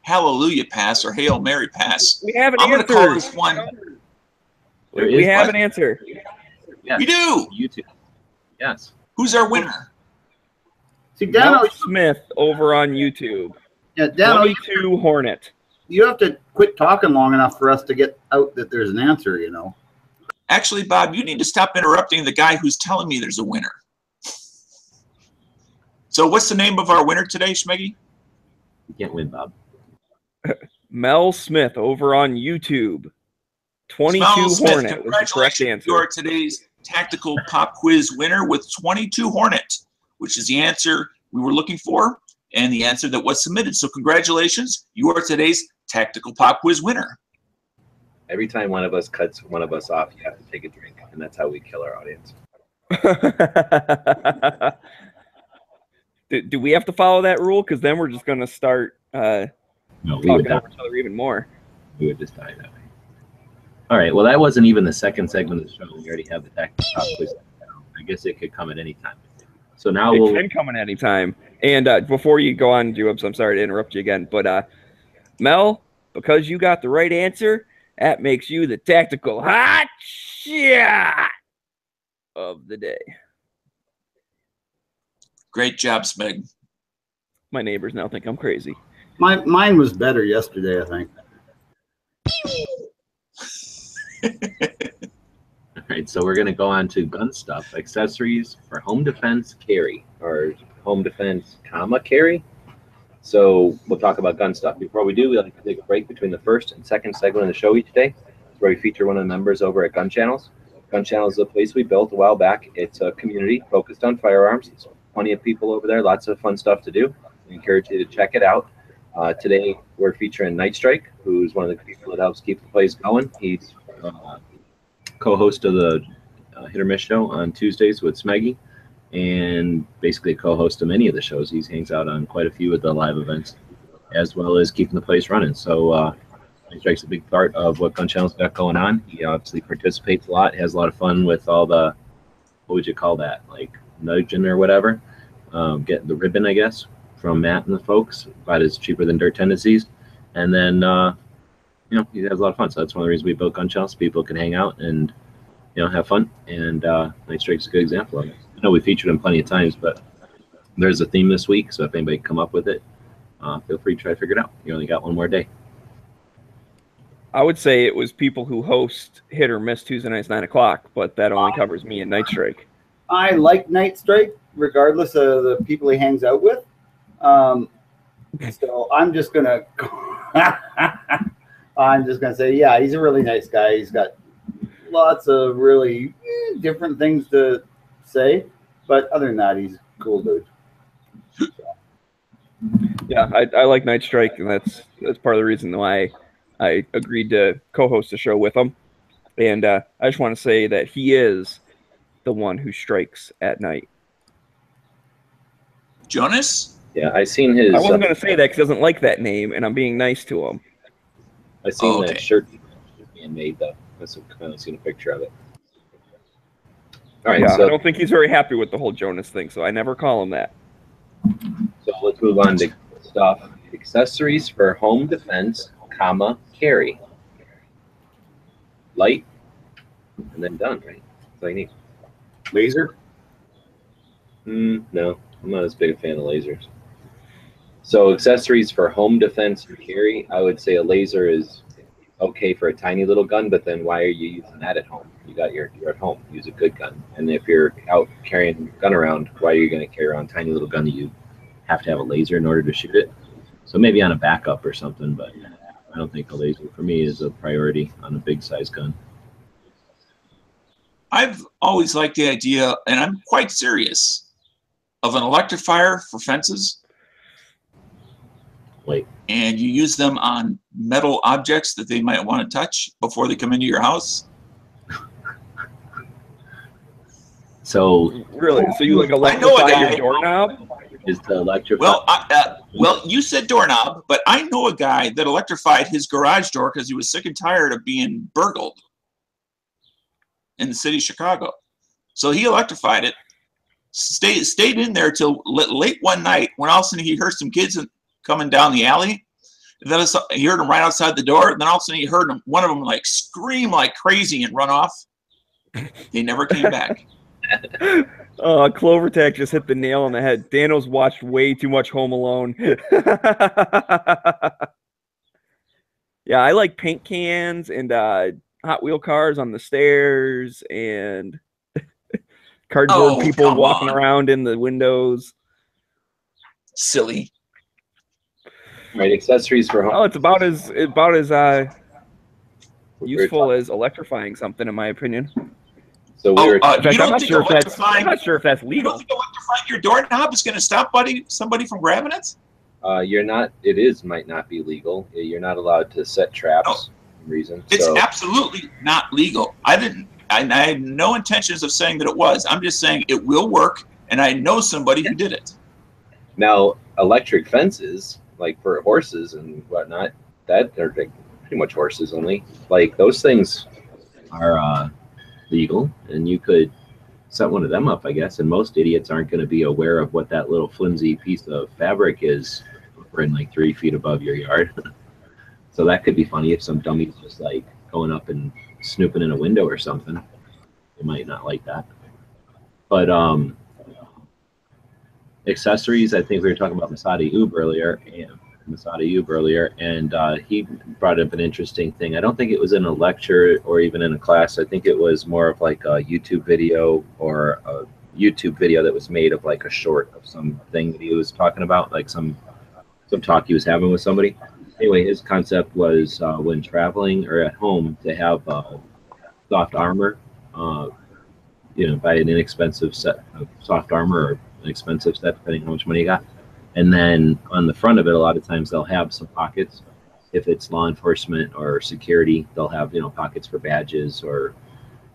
Hallelujah pass or Hail Mary pass, We have an I'm going to answer. call this one. We have an answer. Yes. We do. YouTube. Yes. Who's our winner? See, Dano, Mel Smith over on YouTube. yeah, Dano, 22 Hornet. you have to quit talking long enough for us to get out that there's an answer, you know. Actually, Bob, you need to stop interrupting the guy who's telling me there's a winner. So what's the name of our winner today, Schmeggy? You can't win, Bob. Mel Smith over on YouTube. 22 Mel Smith, Hornet was the correct answer. You are today's tactical pop quiz winner with 22 Hornet, which is the answer we were looking for and the answer that was submitted. So congratulations, you are today's tactical pop quiz winner. Every time one of us cuts one of us off, you have to take a drink, and that's how we kill our audience. Do we have to follow that rule? Because then we're just going to start No, we talking would die. over each other even more. We would just die that way. All right. Well, that wasn't even the second segment of the show. We already have the tactical pop quiz. I guess it could come at any time. So now It we'll. can come at any time. And before you go on, Jubes, I'm sorry to interrupt you again, but Mel, because you got the right answer, that makes you the tactical hot shot of the day. Great job, Smeg. My neighbors now think I'm crazy. Mine was better yesterday, I think. All right. So we're going to go on to gun stuff, accessories for home defense carry, or home defense, carry. So we'll talk about gun stuff. Before we do, we like to take a break between the first and second segment of the show each day. It's where we feature one of the members over at Gun Channels. Gun Channels is a place we built a while back. It's a community focused on firearms. There's plenty of people over there, lots of fun stuff to do. We encourage you to check it out. Today, we're featuring Night Strike, who's one of the people that helps keep the place going. He's co-host of the Hit or Miss show on Tuesdays with Smeggy, and basically a co-host of many of the shows. He hangs out on quite a few of the live events, as well as keeping the place running. So Night Strike's a big part of what Gun Channel's got going on. He obviously participates a lot, has a lot of fun with all the, what would you call that, like nudging or whatever, getting the ribbon, I guess, from Matt and the folks. About as cheaper than Dirt Tendencies. And then, he has a lot of fun. So that's one of the reasons we built Gun Channels. People can hang out and, have fun. And Night Strike's a good example of it. I know we featured him plenty of times, but there's a theme this week. So if anybody can come up with it, feel free to try to figure it out. You only got one more day. I would say it was people who host Hit or Miss Tuesday nights 9 o'clock, but that only covers me and Night Strike. I like Night Strike, regardless of the people he hangs out with. So I'm just gonna say, yeah, he's a really nice guy. He's got lots of really different things to say, but other than that, he's a cool dude. Yeah, I like Night Strike, and that's part of the reason why I agreed to co-host the show with him. And I just want to say that he is the one who strikes at night. Jonas? Yeah, I seen his. I wasn't going to say that because he doesn't like that name, and I'm being nice to him. I seen that shirt being made, though. I've seen a picture of it. All right, yeah, so I don't think he's very happy with the whole Jonas thing, so I never call him that. So let's move on to stuff. Accessories for home defense, carry. Light, and then done, right? That's all you need. Laser? No, I'm not as big a fan of lasers. So accessories for home defense and carry, I would say a laser is okay for a tiny little gun, but then why are you using that at home? You're at home. Use a good gun. And if you're out carrying a gun around, why are you going to carry around a tiny little gun that you have to have a laser in order to shoot it? So maybe on a backup or something, but I don't think a laser for me is a priority on a big size gun. I've always liked the idea, and I'm quite serious, of an electrifier for fences. Wait. And you use them on metal objects that they might want to touch before they come into your house. So really, so you like electrify your doorknob? Is the electric? Well, you said doorknob, but I know a guy that electrified his garage door because he was sick and tired of being burgled in the city of Chicago. So he electrified it, stayed in there till late one night, when all of a sudden he heard some kids coming down the alley. And then he heard them right outside the door. And then all of a sudden he heard one of them like scream like crazy and run off. They never came back. Clover Tech just hit the nail on the head. Dano's watched way too much Home Alone. Yeah, I like paint cans, and Hot Wheel cars on the stairs and cardboard Oh, people come walking on. around in the windows. Silly. Right, accessories for home. Oh, it's about as useful as electrifying something, in my opinion. So we were. In fact, You I'm don't not think sure if that's electrifying? legal. You don't think electrifying your doorknob is going to stop somebody from grabbing it? You're not. Might not be legal. You're not allowed to set traps. Reason. It's So absolutely not legal. I had no intentions of saying that it was. I'm just saying it will work, and I know somebody who did it. now electric fences, like for horses and whatnot, that are like pretty much horses only. Like those things are legal, and you could set one of them up, I guess. And most idiots aren't going to be aware of what that little flimsy piece of fabric is, in like 3 feet above your yard. So that could be funny if some dummy's just like going up and snooping in a window or something. They might not like that. But accessories, I think we were talking about Masada Ube earlier, and he brought up an interesting thing. I don't think it was in a lecture or even in a class. I think it was more of like a YouTube video or a YouTube video that was made of like a short of something that he was talking about, like some talk he was having with somebody. Anyway, his concept was when traveling or at home to have soft armor, buy an inexpensive set of soft armor or an expensive set, depending on how much money you got. And then on the front of it, a lot of times they'll have some pockets. If it's law enforcement or security, they'll have, pockets for badges or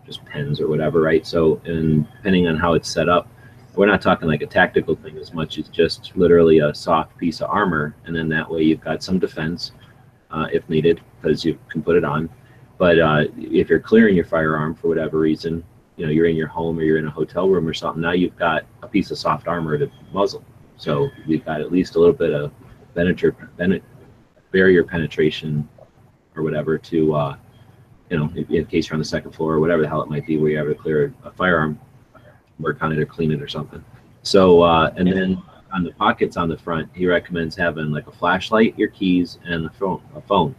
just pens or whatever, right? So, and depending on how it's set up, we're not talking like a tactical thing as much as just literally a soft piece of armor. And then that way you've got some defense if needed, because you can put it on. But if you're clearing your firearm for whatever reason, you're in your home or you're in a hotel room or something, now you've got a piece of soft armor to muzzle. So you've got at least a little bit of barrier penetration or whatever to, in case you're on the second floor or whatever the hell it might be where you have to clear a firearm, work on it or clean it or something. So, and then on the pockets on the front, he recommends having like a flashlight, your keys, and a phone.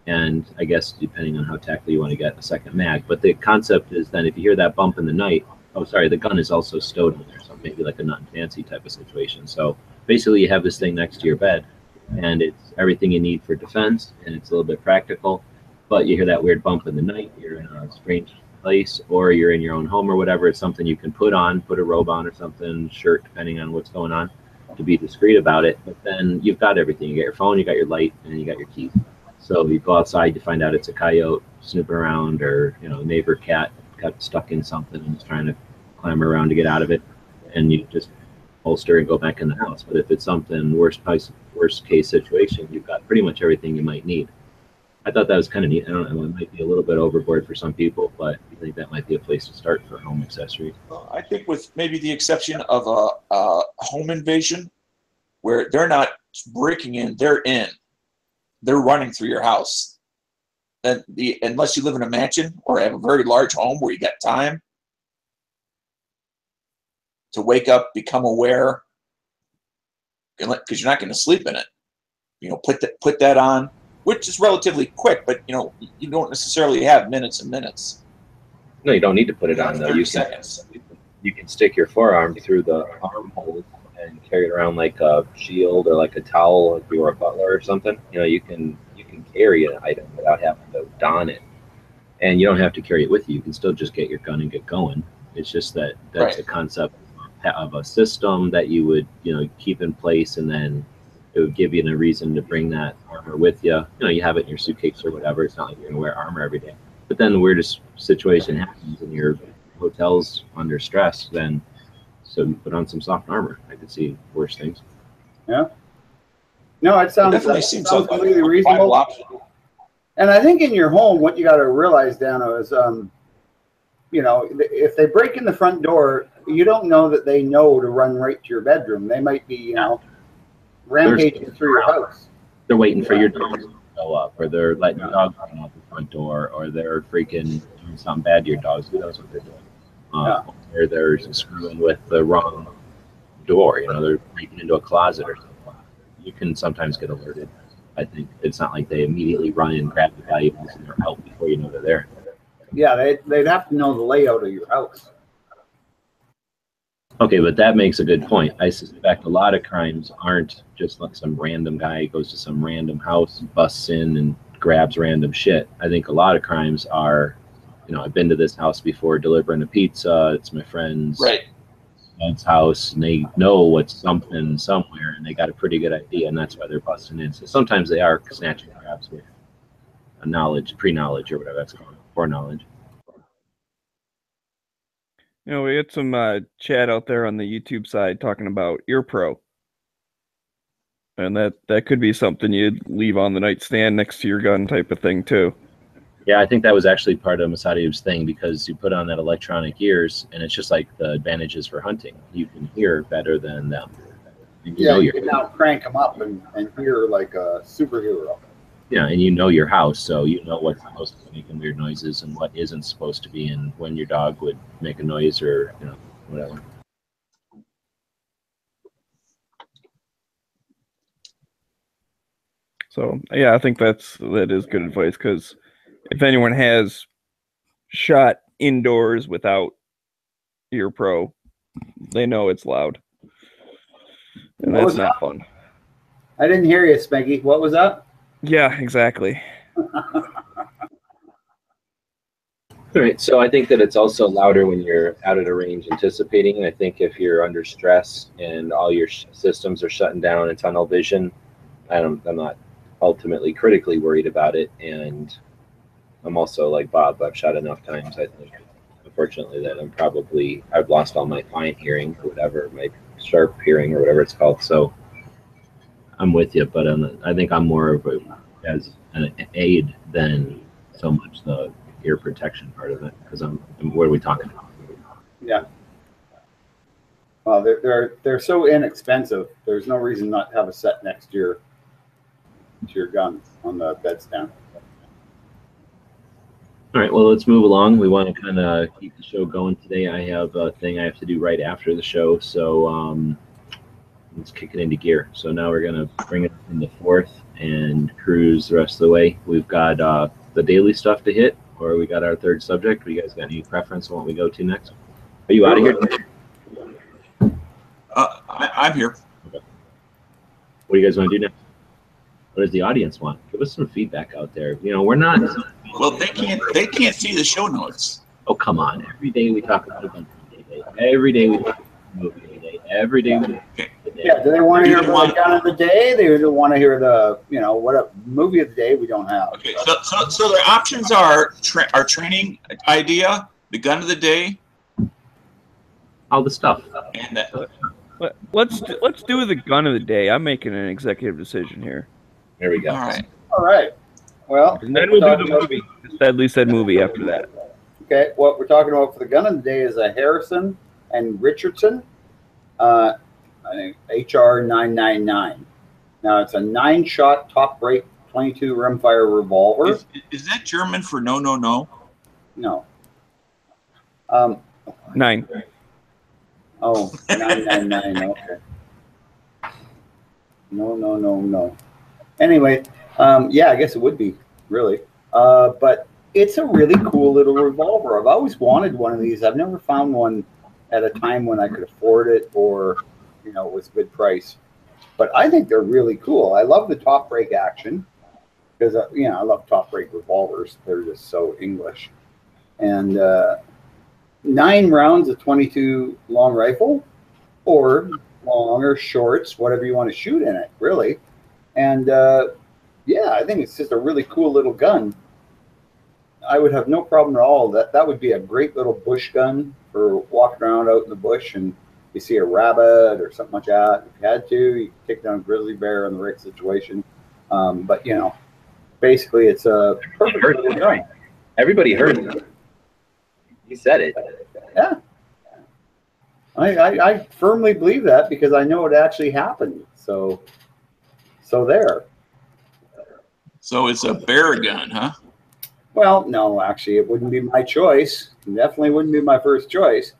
And I guess depending on how tactile you want to get, a second mag. But the concept is then if you hear that bump in the night, the gun is also stowed in there, so maybe like a nut and fancy type of situation. So basically you have this thing next to your bed, and it's everything you need for defense, and it's a little bit practical. But you hear that weird bump in the night, you're in a strange place, or you're in your own home or whatever, it's something you can put a robe on or something, shirt, depending on what's going on, to be discreet about it. But then you've got everything. You got your phone, you got your light, and you got your keys. So you go outside, you find out it's a coyote snooping around, or neighbor cat got stuck in something and is trying to climber around to get out of it, and you just holster and go back in the house. But if it's something worst case situation, you've got pretty much everything you might need. I thought that was kind of neat. I don't know, it might be a little bit overboard for some people, but I think that might be a place to start for home accessories. I think with maybe the exception of a home invasion, where they're not breaking in, they're running through your house. And unless you live in a mansion or have a very large home where you got time to wake up, become aware, because you're not going to sleep in it. Put that on, which is relatively quick, but you don't necessarily have minutes and minutes. No, you don't need to put it on though. 30 seconds. You can stick your forearm through the armhole and carry it around like a shield or like a towel if you were a butler or something. You can carry an item without having to don it, and you don't have to carry it with you. You can still just get your gun and get going. It's just that's right. A concept of a system that you would keep in place, and then it would give you a reason to bring that armor with you. You have it in your suitcase or whatever. It's not like you're gonna wear armor every day. But then the weirdest situation happens and your hotel's under stress, then so you put on some soft armor. I could see worse things. Yeah. No, it sounds completely reasonable. And I think in your home, what you got to realize, Dano, is if they break in the front door, you don't know that they know to run right to your bedroom. They might be, rampaging through your house. They're waiting for your dog to show up, or they're letting your dog run out the front door, or they're freaking doing something bad to your dogs. Who knows what they're doing? Or they're screwing with the wrong door. They're breaking into a closet or something. You can sometimes get alerted. I think it's not like they immediately run and grab the valuables and they're out before you know they're there. Yeah, they'd have to know the layout of your house. Okay, but that makes a good point. I suspect a lot of crimes aren't just like some random guy goes to some random house, busts in, and grabs random shit. I think a lot of crimes are, I've been to this house before delivering a pizza. It's my friend's dad's house, and they know what's something somewhere, and they got a pretty good idea, and that's why they're busting in. So sometimes they are snatching grabs with a knowledge, pre-knowledge, or whatever that's called, foreknowledge. We had some chat out there on the YouTube side talking about EarPro. And that could be something you'd leave on the nightstand next to your gun type of thing, too. Yeah, I think that was actually part of Masadiev's thing, because you put on that electronic ears, and it's just like the advantages for hunting. You can hear better than them. You can now crank them up and hear like a superhero. Yeah, and you know your house, so you know what's supposed to be making weird noises and what isn't supposed to be, and when your dog would make a noise or whatever. So yeah, I think that is good advice, because if anyone has shot indoors without EarPro, they know it's loud, and that's not fun. I didn't hear you, Smeggy. What was that? Yeah, exactly. All right, so I think that it's also louder when you're out at a range anticipating. I think if you're under stress and all your systems are shutting down and tunnel vision, I'm not ultimately critically worried about it. And I'm also like Bob, I've shot enough times, I think, unfortunately, that I've lost all my fine hearing or whatever, my sharp hearing or whatever it's called. So I'm with you, but I think I'm more of as an aid than so much the ear protection part of it, because what are we talking about? Yeah. Well, they're so inexpensive. There's no reason not to have a set next to your gun on the bedstand. All right, well, let's move along. We want to kind of keep the show going today. I have a thing I have to do right after the show, so let's kick it into gear. So now we're going to bring it in the fourth and cruise the rest of the way. We've got the daily stuff to hit, or we got our third subject. You guys got any preference on what we go to next? Are you out of here? I'm here. Okay. What do you guys want to do next? What does the audience want? Give us some feedback out there. We're not. Well, they can't see the show notes. Oh, come on! Every day we talk about a gun day. Every day we talk about a movie of the day. Every day we. Yeah, do they want to hear the gun of the day? They want to hear the what a movie of the day we don't have. Okay, so their options are our training idea, the gun of the day, all the stuff. And that. Let's do the gun of the day. I'm making an executive decision here. There we go. All right. Well, and then we'll do the movie. Steadley said movie after that. Okay. What we're talking about for the gun of the day is a Harrison and Richardson. I think HR 999. Now it's a 9-shot top break 22 rimfire revolver. Is that German for no? No. 9. Oh, 999. Okay. No. Anyway, yeah, I guess it would be really. But it's a really cool little revolver. I've always wanted one of these. I've never found one at a time when I could afford it or, it was a good price. But I think they're really cool. I love the top break action because, I love top break revolvers. They're just so English. And 9 rounds of 22 long rifle or long or shorts, whatever you want to shoot in it, really. And yeah, I think it's just a really cool little gun. I would have no problem at all. That would be a great little bush gun for walking around out in the bush and you see a rabbit or something like that. If you had to, you could take down a grizzly bear in the right situation. But basically it's a perfect little gun. Everybody heard it. You said it. Yeah. I firmly believe that because I know it actually happened. So there. So it's a bear gun, huh? Well, no, actually, it wouldn't be my choice. It definitely wouldn't be my first choice.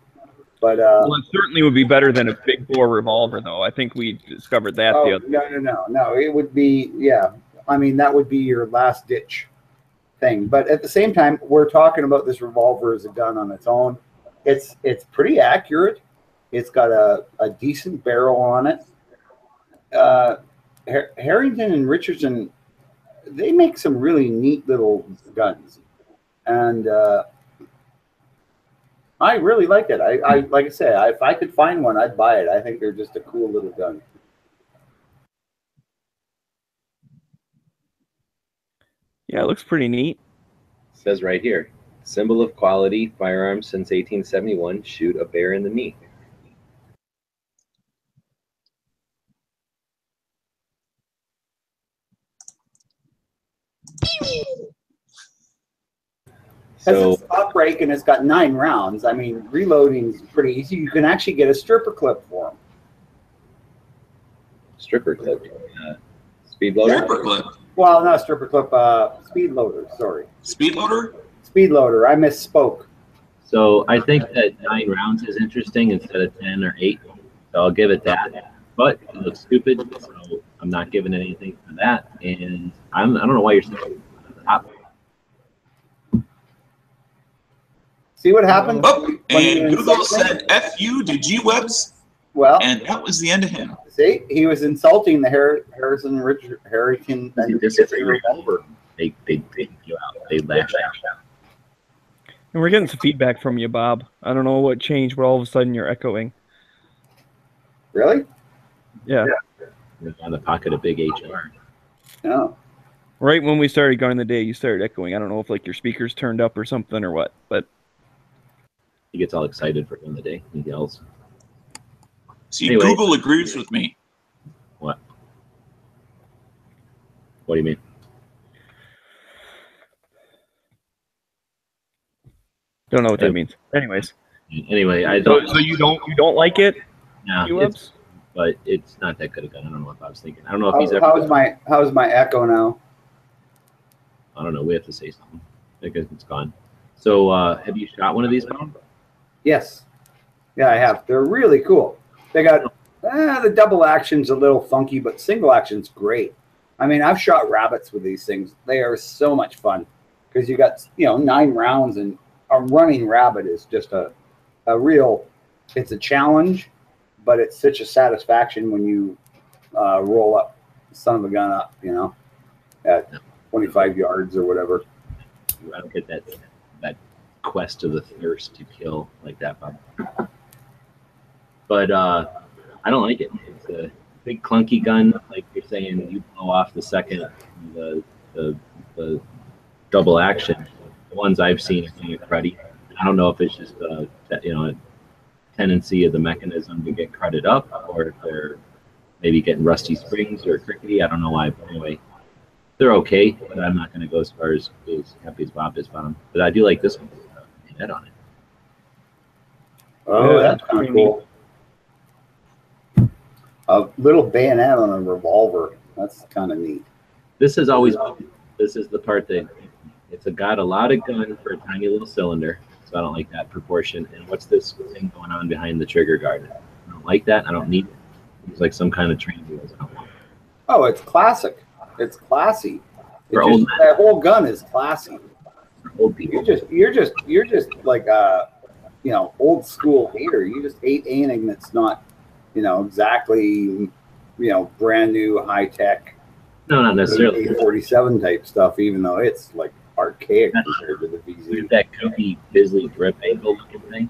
But well, it certainly would be better than a big bore revolver, though. I think we discovered that the other day. No. It would be, yeah. I mean, that would be your last ditch. thing. But at the same time, we're talking about this revolver as a gun on its own. It's pretty accurate. It's got a decent barrel on it. Harrington and Richardson, they make some really neat little guns, and I really like it. I like I say, if I could find one, I'd buy it. I think they're just a cool little gun. Yeah, it looks pretty neat. It says right here, symbol of quality firearms since 1871. Shoot a bear in the knee. So, it's upright and it's got 9 rounds. I mean, reloading is pretty easy. You can actually get a stripper clip for them. Stripper clip, speed loader. Stripper clip. Well, not a stripper clip. Speed loader. Sorry. Speed loader. Speed loader. I misspoke. So I think that 9 rounds is interesting instead of 10 or 8. So I'll give it that. But it looks stupid, so I'm not giving it anything for that. And I don't know why you're saying that. See what happened? Oh, and Google said "F you" to G-Webs, Well, and that was the end of him. see, he was insulting the Harrison Harrington and Revolver. They you out. They lash out. And we're getting some feedback from you, Bob. I don't know what changed, but all of a sudden you're echoing. Really? Yeah. You're on the pocket of big HR. No. Right when we started going the day, you started echoing. I don't know if like your speakers turned up or something or what, but He gets all excited for the end of the day. He yells. See, Anyway. Google agrees with me. What? What do you mean? don't know what that means. Anyways, Anyway, I so, don't. so you don't like it, No, G-Webs? but it's not that good a gun. I don't know what I was thinking. I don't know if he's ever. How's my echo now? I don't know. We have to say something. I guess it's gone. So, have you shot one of these, Bob? Yes. Yeah, I have. They're really cool. They got the double action's a little funky, but single action's great. I mean, I've shot rabbits with these things. They are so much fun because you got 9 rounds, and a running rabbit is just a real. It's a challenge, but it's such a satisfaction when you roll up son of a gun up, at 25 yards or whatever. I don't get that quest of the thirst to kill like that, Bob. But I don't like it. It's a big clunky gun, like you're saying. You blow off the second, the double action. The ones I've seen are kind of cruddy. I don't know if it's just a tendency of the mechanism to get crudded up, or if they're maybe getting rusty springs or crickety. I don't know why, but anyway, they're okay. But I'm not going to go as far as happy as Bob is about them. But I do like this one. Head on it. Oh, Yeah, that's kind of cool. A little bayonet on a revolver. That's kind of neat. This is the part that it's got a lot of gun for a tiny little cylinder, so I don't like that proportion. And what's this thing going on behind the trigger guard? I don't like that. I don't need it. It's like some kind of train wheels. I don't want it. Oh, it's classic. It's classy. For old men. That whole gun is classy. For old people. You're just like old school hater. You just hate anything that's not, exactly, brand new high tech. No, not necessarily. 47 type stuff, even though it's like archaic compared to the VZ. That kooky Bisley grip angle looking thing,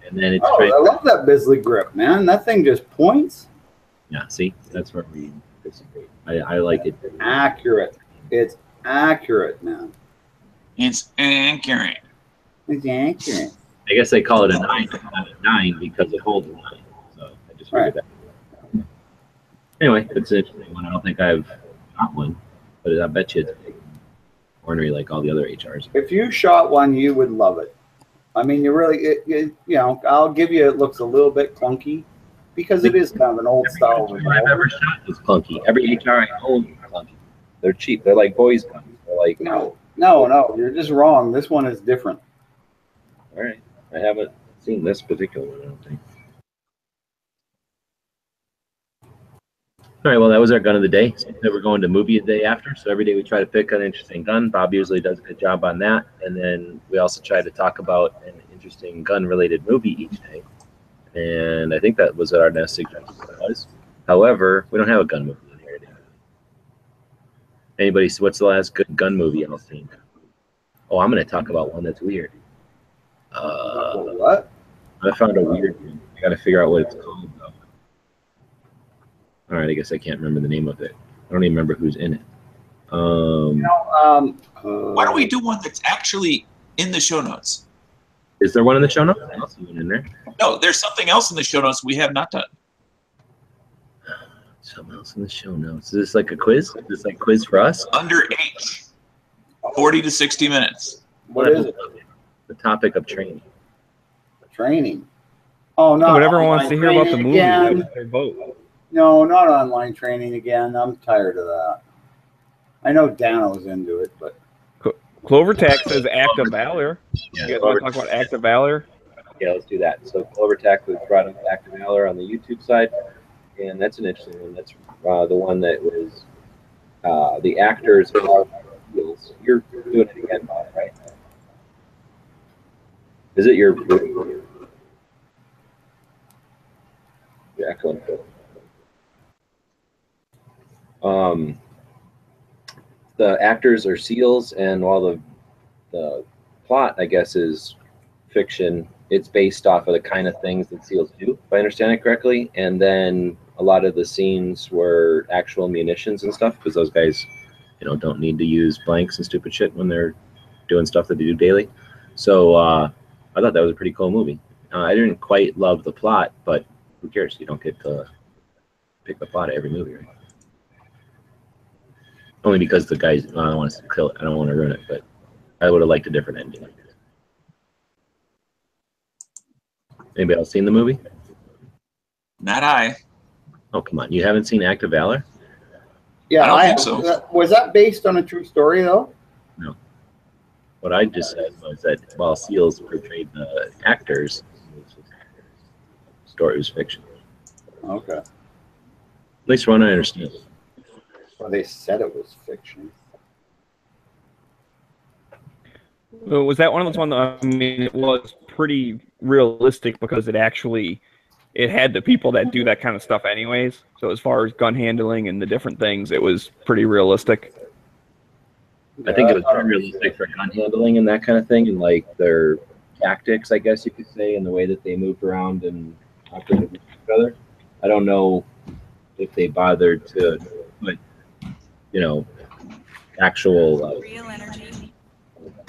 and then it's I love that Bisley grip, man. That thing just points. Yeah, see, that's where we disagree. I like it. Accurate. It's accurate, man. It's accurate. It's accurate. I guess they call it a 9, not a 9, because it holds a 9. So I just figured that. Anyway, it's an interesting one. I don't think I've got one, but I bet you it's ornery like all the other HRs. If you shot one, you would love it. I mean, you really, I'll give you, it looks a little bit clunky because it is kind of an old style Every revolver. I've ever shot is clunky. Every HR I own is clunky. They're cheap. They're like boys' guns. They're like, No, you're just wrong. This one is different. all right. I haven't seen this particular one, I don't think. All right, well, that was our gun of the day. So we're going to movie a day after. So every day we try to pick an interesting gun. Bob usually does a good job on that. And then we also try to talk about an interesting gun-related movie each day. And I think that was our next suggestion was. However, we don't have a gun movie in here today. Anybody, what's the last good gun movie y'all seen? Oh, I'm going to talk about one that's weird. What? I found a weird one. I got to figure out what it's called, though. All right, I guess I can't remember the name of it. I don't even remember who's in it. Why don't we do one that's actually in the show notes? Is there one in the show notes? I don't see one in there. No, there's something else in the show notes we have not done. Something else in the show notes. Is this like a quiz? Is this like a quiz for us? Under 8, 40 to 60 minutes. What is it? The topic of training. Training. Oh no! Whatever wants to hear about the training movie, again. that's their vote. No, not online training again. I'm tired of that. I know Dana was into it, but Clover Tack says Act of Valor. Yeah, You guys want to talk about Act of Valor? Yeah, let's do that. So Clover Tack was brought up Act of Valor on the YouTube side, and that's an interesting one. That's the one that was the actors are heels. You're doing it again, Bob, right? Is it your echoing? The actors are SEALs, and while the plot, I guess, is fiction, it's based off of the kind of things that SEALs do, if I understand it correctly. And then a lot of the scenes were actual munitions and stuff, because those guys, don't need to use blanks and stupid shit when they're doing stuff that they do daily. So I thought that was a pretty cool movie. I didn't quite love the plot, but who cares? You don't get to pick the plot of every movie, right? Only because the guys, I don't want to kill it. I don't want to ruin it, but I would have liked a different ending. Anybody else seen the movie? Not I. Oh, come on. You haven't seen Act of Valor? yeah, I don't think so. Was that based on a true story though? No. What I just said was that while SEALs portrayed the actors, the story was fiction. Okay. At least one I understand. Well, they said it was fiction. Was that one of those ones? I mean, it was pretty realistic because it had the people that do that kind of stuff anyways. So as far as gun handling and the different things, it was pretty realistic. I think it was very realistic for gun handling and that kind of thing, and like their tactics, I guess you could say, and the way that they moved around and operated with each other. I don't know if they bothered to put, actual real energy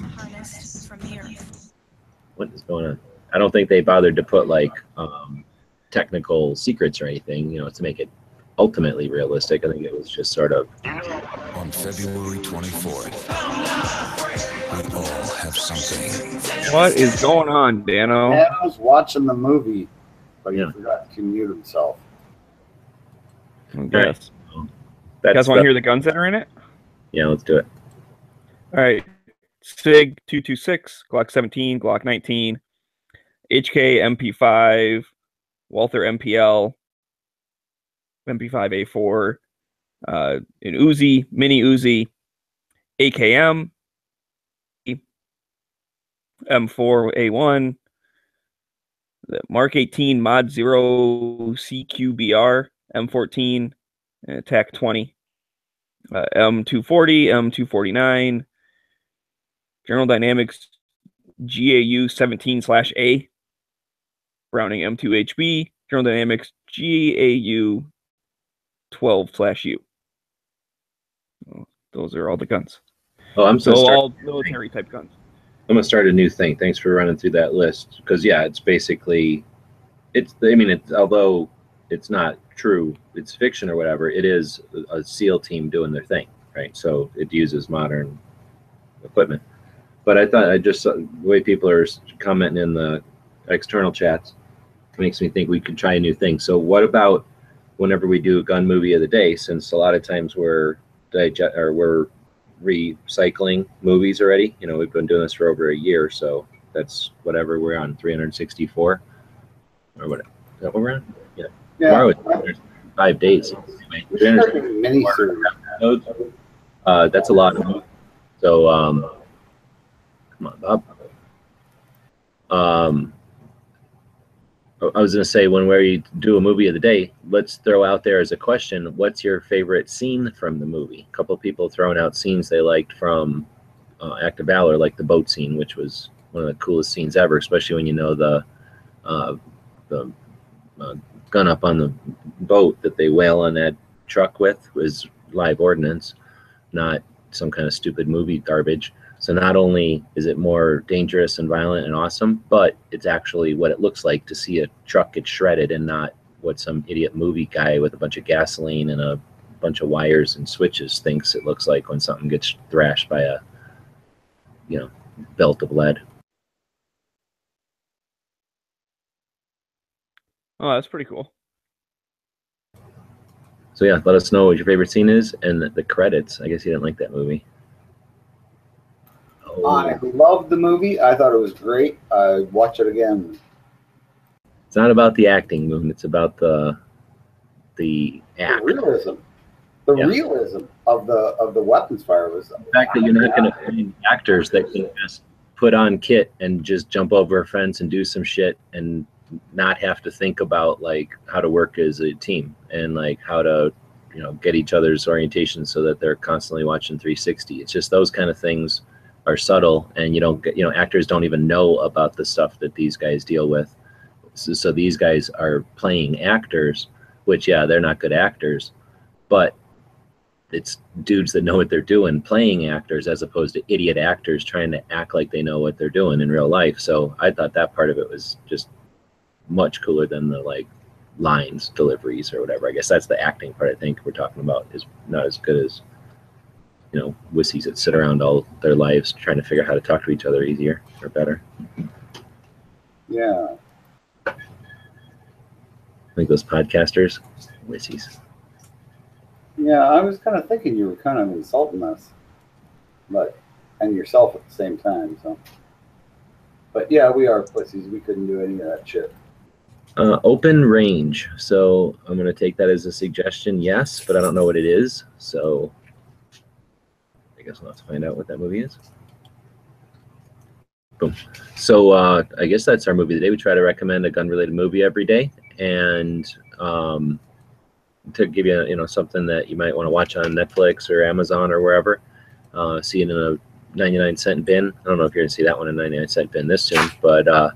harnessed from the earth. What is going on? I don't think they bothered to put like technical secrets or anything, to make it ultimately realistic. I think it was just sort of. On February 24th, we all have something. What is going on, Dano? Dano's watching the movie, but he Yeah. forgot to mute himself. I guess. That's You guys want to hear the guns that are in it? Yeah, let's do it. All right. SIG 226, Glock 17, Glock 19, HK MP5, Walther MPL, MP5 A4, an Uzi, mini Uzi, AKM, M4 A1, the Mark 18 Mod 0 CQBR, M14, and TAC 20, M240, M249, General Dynamics GAU 17/A, Browning M2HB, General Dynamics GAU 12/U. Those are all the guns. Oh, I'm So so all military type guns. I'm gonna start a new thing. Thanks for running through that list, because it's basically, although it's not true, it's fiction or whatever. It is a SEAL team doing their thing, right? So it uses modern equipment. But I thought the way people are commenting in the external chats makes me think we could try a new thing. So what about whenever we do a gun movie of the day? Since a lot of times we're recycling movies already. We've been doing this for over a year, so that's whatever we're on 364 or whatever. Is that what we're on? Yeah. Yeah. Tomorrow is 5 days. It's like a mini-series. That's a lot of movies. So, come on, Bob. I was going to say, when we do a movie of the day, let's throw out there as a question, what's your favorite scene from the movie? A couple of people throwing out scenes they liked from Act of Valor, like the boat scene, which was one of the coolest scenes ever, especially when you know the gun up on the boat that they whale on that truck with was live ordnance, not some kind of stupid movie garbage. So not only is it more dangerous and violent and awesome, but it's actually what it looks like to see a truck get shredded, and not what some idiot movie guy with a bunch of gasoline and a bunch of wires and switches thinks it looks like when something gets thrashed by a, belt of lead. Oh, that's pretty cool. So yeah, let us know what your favorite scene is, and the credits. I guess you didn't like that movie. I loved the movie. I thought it was great. I'd watch it again. It's not about the acting, Moon. It's about the act. The realism. The realism of the weapons fire was the fact that you're not going to find actors that can just put on kit and just jump over a fence and do some shit and not have to think about like how to work as a team and like how to get each other's orientation so that they're constantly watching 360. It's just those kind of things are subtle, and you don't get, actors don't even know about the stuff that these guys deal with. So these guys are playing actors, which they're not good actors, but it's dudes that know what they're doing playing actors, as opposed to idiot actors trying to act like they know what they're doing in real life. So I thought that part of it was just much cooler than the like lines, deliveries, or whatever. I guess that's the acting part I think we're talking about is not as good as wussies that sit around all their lives trying to figure out how to talk to each other easier or better. Yeah. Like those podcasters, wussies. Yeah, I was kind of thinking you were kind of insulting us, and yourself at the same time. So, but yeah, we are pussies. We couldn't do any of that shit. Open range. So I'm going to take that as a suggestion. Yes, but I don't know what it is. So I guess we'll have to find out what that movie is. Boom. So I guess that's our movie today. We try to recommend a gun-related movie every day, and to give you something that you might want to watch on Netflix or Amazon or wherever. See it in a 99-cent bin. I don't know if you're gonna see that one in a 99-cent bin this soon, but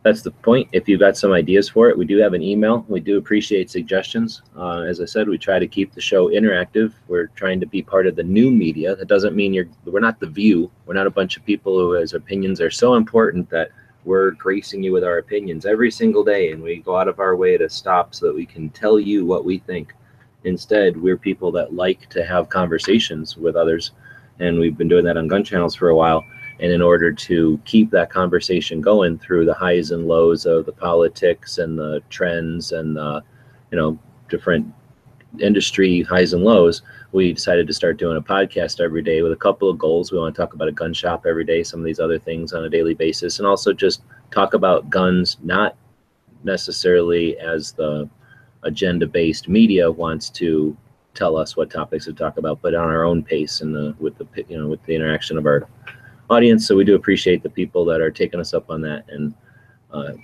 that's the point. If you've got some ideas for it, we do have an email. We do appreciate suggestions. As I said, we try to keep the show interactive. We're trying to be part of the new media. That doesn't mean we're not The View. We're not a bunch of people whose opinions are so important that we're gracing you with our opinions every single day, and we go out of our way to stop so that we can tell you what we think. Instead, we're people that like to have conversations with others, and we've been doing that on Gun Channels for a while. And in order to keep that conversation going through the highs and lows of the politics and the trends and the, different industry highs and lows, we decided to start doing a podcast every day with a couple of goals. We want to talk about a gun shop every day, some of these other things on a daily basis, and also just talk about guns, not necessarily as the agenda-based media wants to tell us what topics to talk about, but on our own pace and with the interaction of our audience. So we do appreciate the people that are taking us up on that and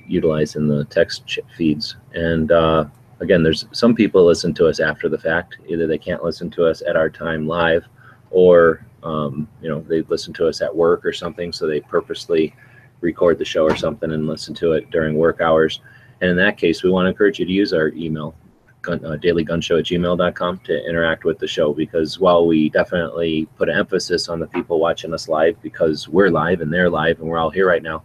utilizing the text feeds. And again, there's some people listen to us after the fact. Either they can't listen to us at our time live, or they listen to us at work or something, so they purposely record the show or something and listen to it during work hours. And in that case, we want to encourage you to use our email, dailygunshow@gmail.com, to interact with the show, because while we definitely put an emphasis on the people watching us live because we're live and they're live and we're all here right now,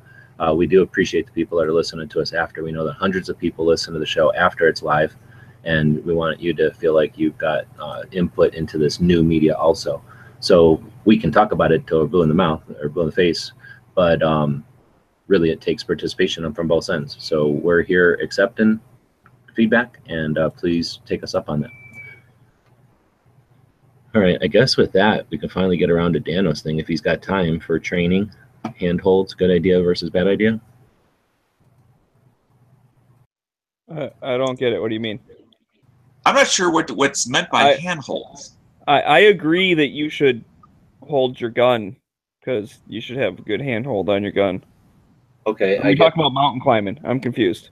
we do appreciate the people that are listening to us after. We know that hundreds of people listen to the show after it's live, and we want you to feel like you've got input into this new media also. So we can talk about it till we're blue in the mouth or blue in the face, but really it takes participation from both ends. So we're here accepting feedback, and please take us up on that. All right, I guess with that, we can finally get around to Dano's thing if he's got time for training, handholds, good idea versus bad idea. I don't get it. What do you mean? I'm not sure what's meant by handholds. I agree that you should hold your gun because you should have a good handhold on your gun. Okay, Are you talking about mountain climbing? I'm confused.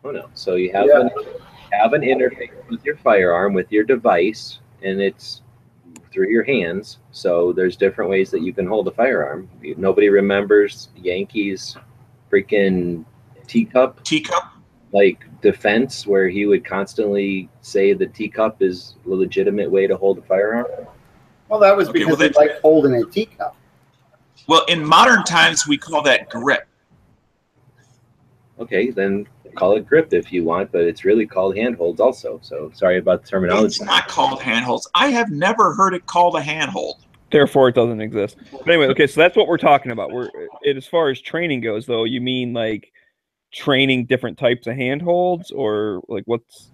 Oh no! So you have an interface with your firearm with your device, and it's through your hands. So there's different ways that you can hold a firearm. Nobody remembers Yankees freaking teacup like defense, where he would constantly say the teacup is a legitimate way to hold a firearm. Well, that was because they like holding a teacup. Well, in modern times, we call that grip. Okay, then call it grip if you want, but it's really called handholds also. So sorry about the terminology. It's not called handholds. I have never heard it called a handhold. Therefore, it doesn't exist. But anyway, okay, so that's what we're talking about. As far as training goes, though, you mean like training different types of handholds, or like what's?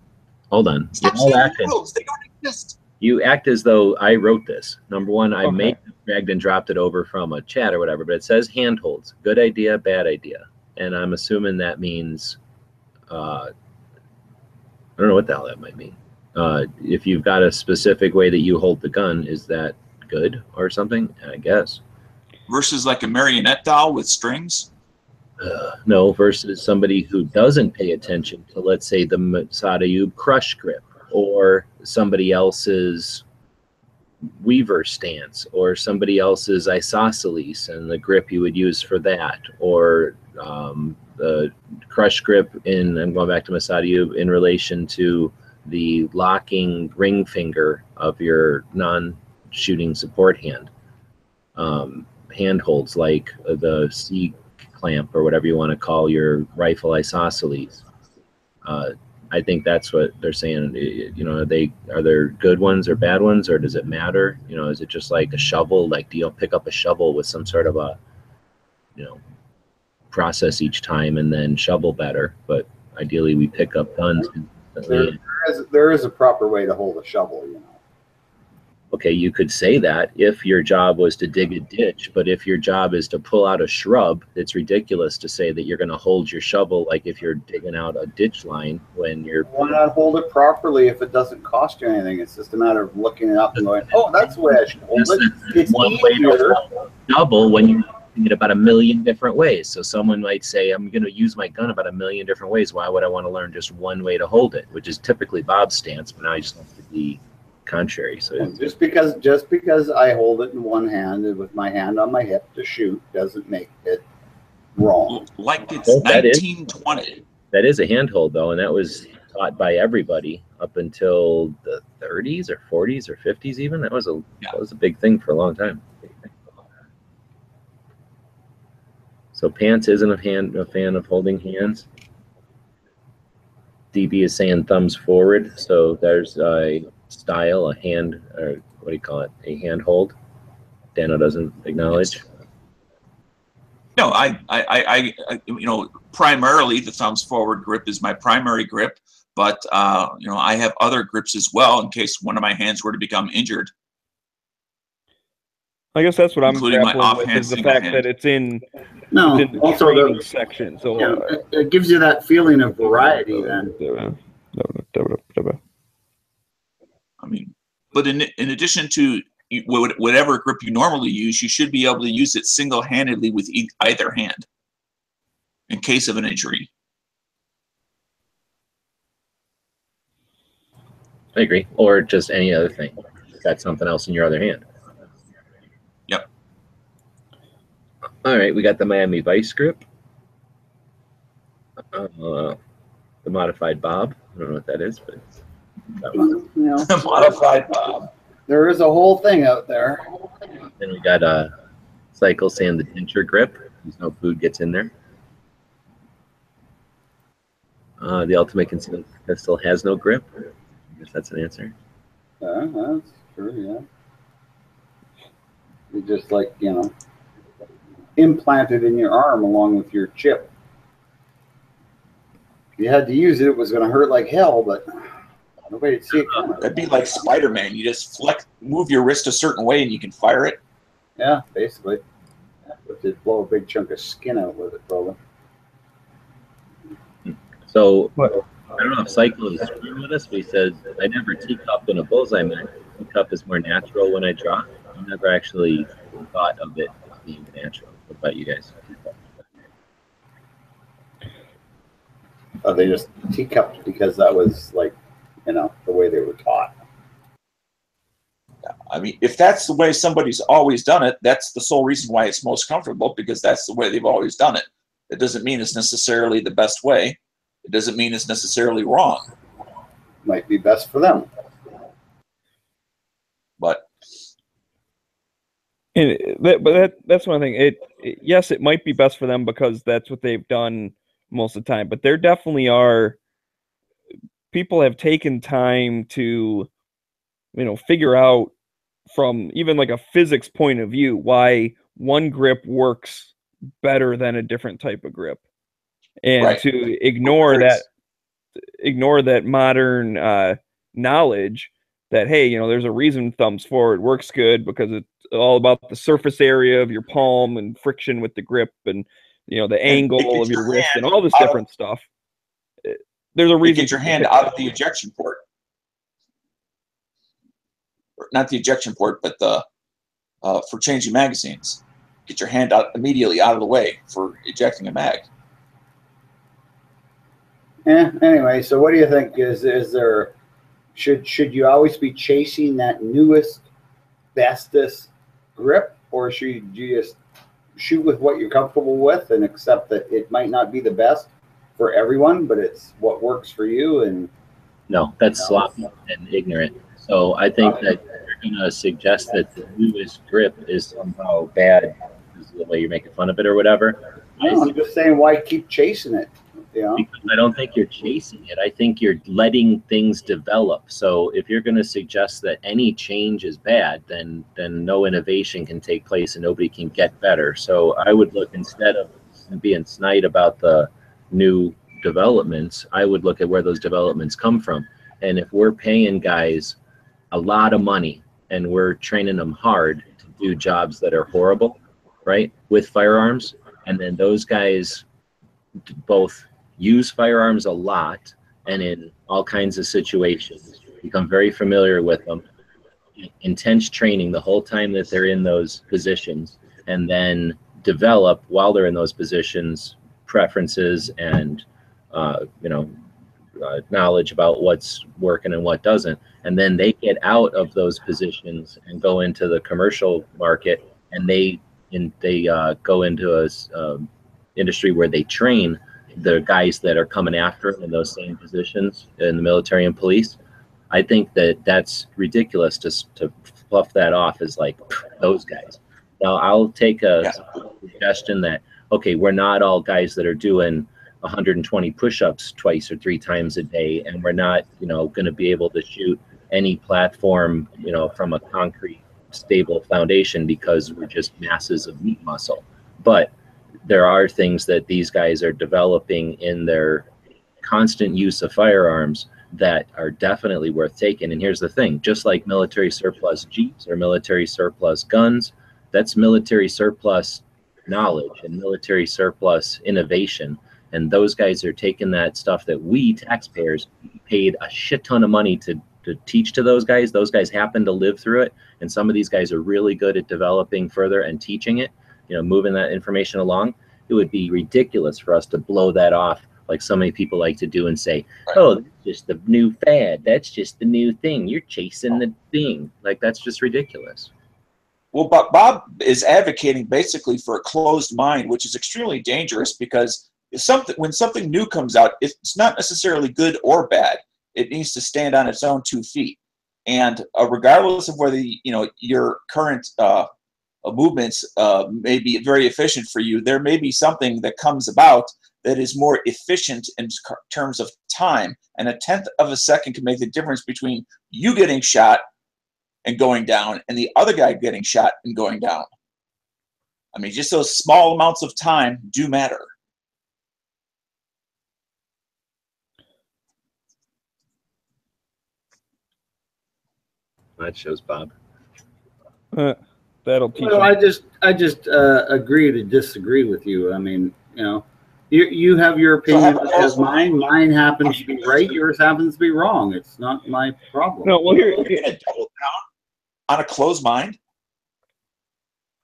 Hold on. Stop saying handholds. They don't exist. You act as though I wrote this. Number one, I may have dragged and dropped it over from a chat or whatever, but it says handholds. Good idea, bad idea. And I'm assuming that means, I don't know what the hell that might mean. If you've got a specific way that you hold the gun, is that good or something? I guess. Versus like a marionette doll with strings? No, versus somebody who doesn't pay attention to, let's say, the Masad Ayub crush grip, or somebody else's Weaver stance, or somebody else's isosceles and the grip you would use for that, or the crush grip I'm going back to Masad Ayub in relation to the locking ring finger of your non-shooting support hand. Handholds like the C clamp or whatever you want to call your rifle isosceles. I think that's what they're saying. You know, are there good ones or bad ones, or does it matter? You know, is it just like a shovel? Like, do you pick up a shovel with some sort of a, you know, process each time and then shovel better? But ideally, we pick up guns. There is a proper way to hold a shovel, you know. Okay, you could say that if your job was to dig a ditch, but if your job is to pull out a shrub, it's ridiculous to say that you're going to hold your shovel like if you're digging out a ditch line when you're... Why not hold it properly if it doesn't cost you anything? It's just a matter of looking it up and going, oh, that's the way I should hold it. It's one way to hold a shovel when you're using it about a million different ways. So someone might say, I'm going to use my gun about a million different ways. Why would I want to learn just one way to hold it, which is typically Bob's stance, but now I just have to be contrary. So just because I hold it in one hand and with my hand on my hip to shoot doesn't make it wrong. Like it's 1920. That is a handhold though, and that was taught by everybody up until the 30s or 40s or 50s even. That was a big thing for a long time. So Pants isn't a fan of holding hands. DB is saying thumbs forward. So there's a style, a hand, or what do you call it? A handhold. Dano doesn't acknowledge. No, I you know, primarily the thumbs forward grip is my primary grip, but you know, I have other grips as well in case one of my hands were to become injured. I guess that's what I'm including my grappling with, offhand is the fact that it's in the also training section. So it gives you that feeling of variety then. I mean, but in addition to whatever grip you normally use, you should be able to use it single-handedly with either hand in case of an injury. I agree. Or just any other thing. Got something else in your other hand. Yep. All right, we got the Miami Vice grip. The modified Bob. I don't know what that is, but You know, Modified Bob. there is a whole thing out there. then we got a Cycle saying the denture grip. There's no food gets in there. The Ultimate Concealed Pistol has no grip. I guess that's an answer. That's true, yeah. You just like, you know, implanted in your arm along with your chip. If you had to use it, it was going to hurt like hell, but nobody'd see it coming. That'd be like Spider-Man. You just move your wrist a certain way and you can fire it. Yeah, basically. But they'd blow a big chunk of skin out with it, probably. So I don't know if Cycle is screwing with us, but he says, I never teacup in a bullseye match. Teacup is more natural when I draw. I never actually thought of it as being natural. What about you guys? They just teacupped because that was like, the way they were taught. I mean, if that's the way somebody's always done it, that's the sole reason why it's most comfortable, because that's the way they've always done it. It doesn't mean it's necessarily the best way. It doesn't mean it's necessarily wrong. Might be best for them. But that's one thing. Yes, it might be best for them because that's what they've done most of the time. But there definitely are people have taken time to, figure out from even like a physics point of view why one grip works better than a different type of grip, and right. to ignore that modern knowledge that, hey, there's a reason thumbs forward works good because it's all about the surface area of your palm and friction with the grip and the angle of your wrist and all this different stuff. There's a reason. Get your hand out of the ejection port. Not the ejection port, but the for changing magazines. Get your hand out immediately out of the way for ejecting a mag. Anyway, so what do you think? Is there should you always be chasing that newest, bestest grip, or should you just shoot with what you're comfortable with and accept that it might not be the best for everyone, but it's what works for you? And no, that's sloppy and ignorant. So I think that you're going to suggest that the newest grip is somehow bad because of the way you're making fun of it or whatever. No, I'm just saying, why keep chasing it? Because I don't think you're chasing it. I think you're letting things develop. So if you're going to suggest that any change is bad, then no innovation can take place and nobody can get better. So I would look, instead of being snide about the new developments, I would look at where those developments come from. And if we're paying guys a lot of money and we're training them hard to do jobs that are horrible, right, with firearms, and then those guys both use firearms a lot and in all kinds of situations, become very familiar with them, intense training the whole time that they're in those positions, and then develop while they're in those positions preferences and knowledge about what's working and what doesn't, and then they get out of those positions and go into the commercial market, and they go into a industry where they train the guys that are coming after them in those same positions in the military and police. I think that that's ridiculous to fluff that off as like those guys. Now I'll take a suggestion that, okay, we're not all guys that are doing 120 push-ups twice or three times a day, and we're not, going to be able to shoot any platform, from a concrete, stable foundation because we're just masses of meat muscle. But there are things that these guys are developing in their constant use of firearms that are definitely worth taking. And here's the thing, just like military surplus Jeeps or military surplus guns, that's military surplus knowledge and military surplus innovation. And those guys are taking that stuff that we taxpayers paid a shit ton of money to teach to those guys. Those guys happen to live through it. And some of these guys are really good at developing further and teaching it, moving that information along. It would be ridiculous for us to blow that off like so many people like to do and say, oh, that's just the new fad. That's just the new thing. You're chasing the thing. Like, that's just ridiculous. Well, Bob is advocating basically for a closed mind, which is extremely dangerous because when something new comes out, it's not necessarily good or bad. It needs to stand on its own 2 feet. And regardless of whether, your current movements may be very efficient for you, there may be something that comes about that is more efficient in terms of time. And a tenth of a second can make the difference between you getting shot and going down and the other guy getting shot and going down. I mean, just those small amounts of time do matter. That shows Bob. That'll teach. Well, I just agree to disagree with you. I mean, You have your So have opinion a as mine. Mine happens to be right. Yours happens to be wrong. It's not my problem. No, well, You're going to double down on a closed mind?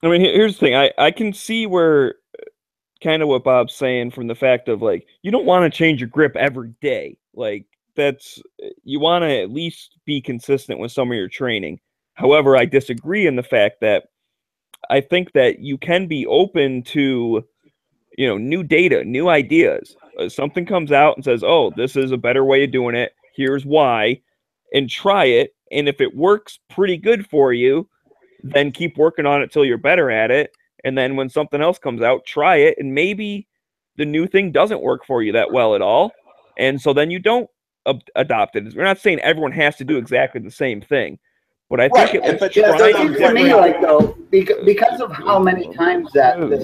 I mean, here's the thing. I can see where kind of what Bob's saying from the fact of like you don't want to change your grip every day. Like that's you want to at least be consistent with some of your training. However, I disagree in the fact that I think that you can be open to new data, new ideas. Something comes out and says, "Oh, this is a better way of doing it. Here's why," and try it. And if it works pretty good for you, then keep working on it till you're better at it. And then when something else comes out, try it. And maybe the new thing doesn't work for you that well at all. And so then you don't adopt it. We're not saying everyone has to do exactly the same thing. But I think Right, it but It seems to me like though, because of how many times that this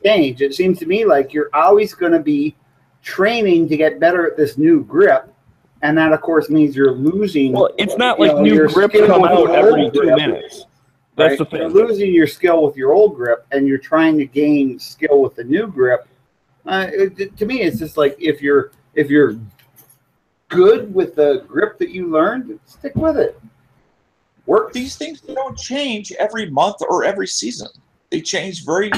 change, it seems to me like you're always going to be training to get better at this new grip, and that of course means you're losing. Well, it's not like new your grips skill come with out your every old 2 grip, minutes. That's right? the thing. You're losing your skill with your old grip, and you're trying to gain skill with the new grip. To me, it's just like if you're good with the grip that you learned, stick with it. Work. These things don't change every month or every season. They change very.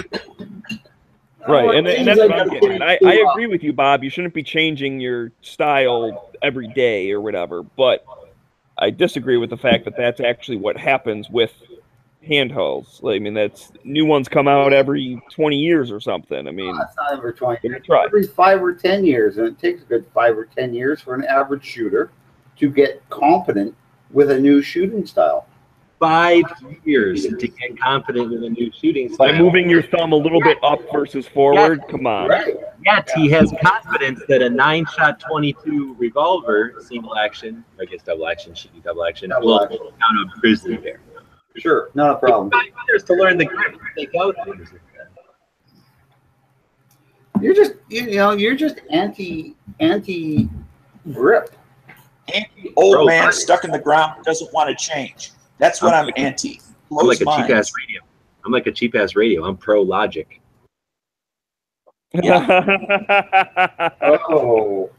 Right, and that's like what I'm getting at. I agree with you, Bob. You shouldn't be changing your style every day or whatever, but I disagree with the fact that that's actually what happens with handhelds. I mean, that's new ones come out every 20 years or something. I mean, It's not every 20 years. Try. Every 5 or 10 years, and it takes a good 5 or 10 years for an average shooter to get competent with a new shooting style. 5 years to get confident with a new shooting style. By moving your thumb a little bit up versus forward, come on. Right. Yet he has confidence that a 9-shot 22 revolver, single action, I guess double action, shooting double action, will action. count a grizzly bear. Sure, not a problem. 5 years to learn the grip to take out a grizzly bear. You're just you're just anti grip. Old man stuck in the ground doesn't want to change. That's what I'm anti. I'm like a Closed cheap ass radio. I'm like a cheap ass radio. I'm pro Logic.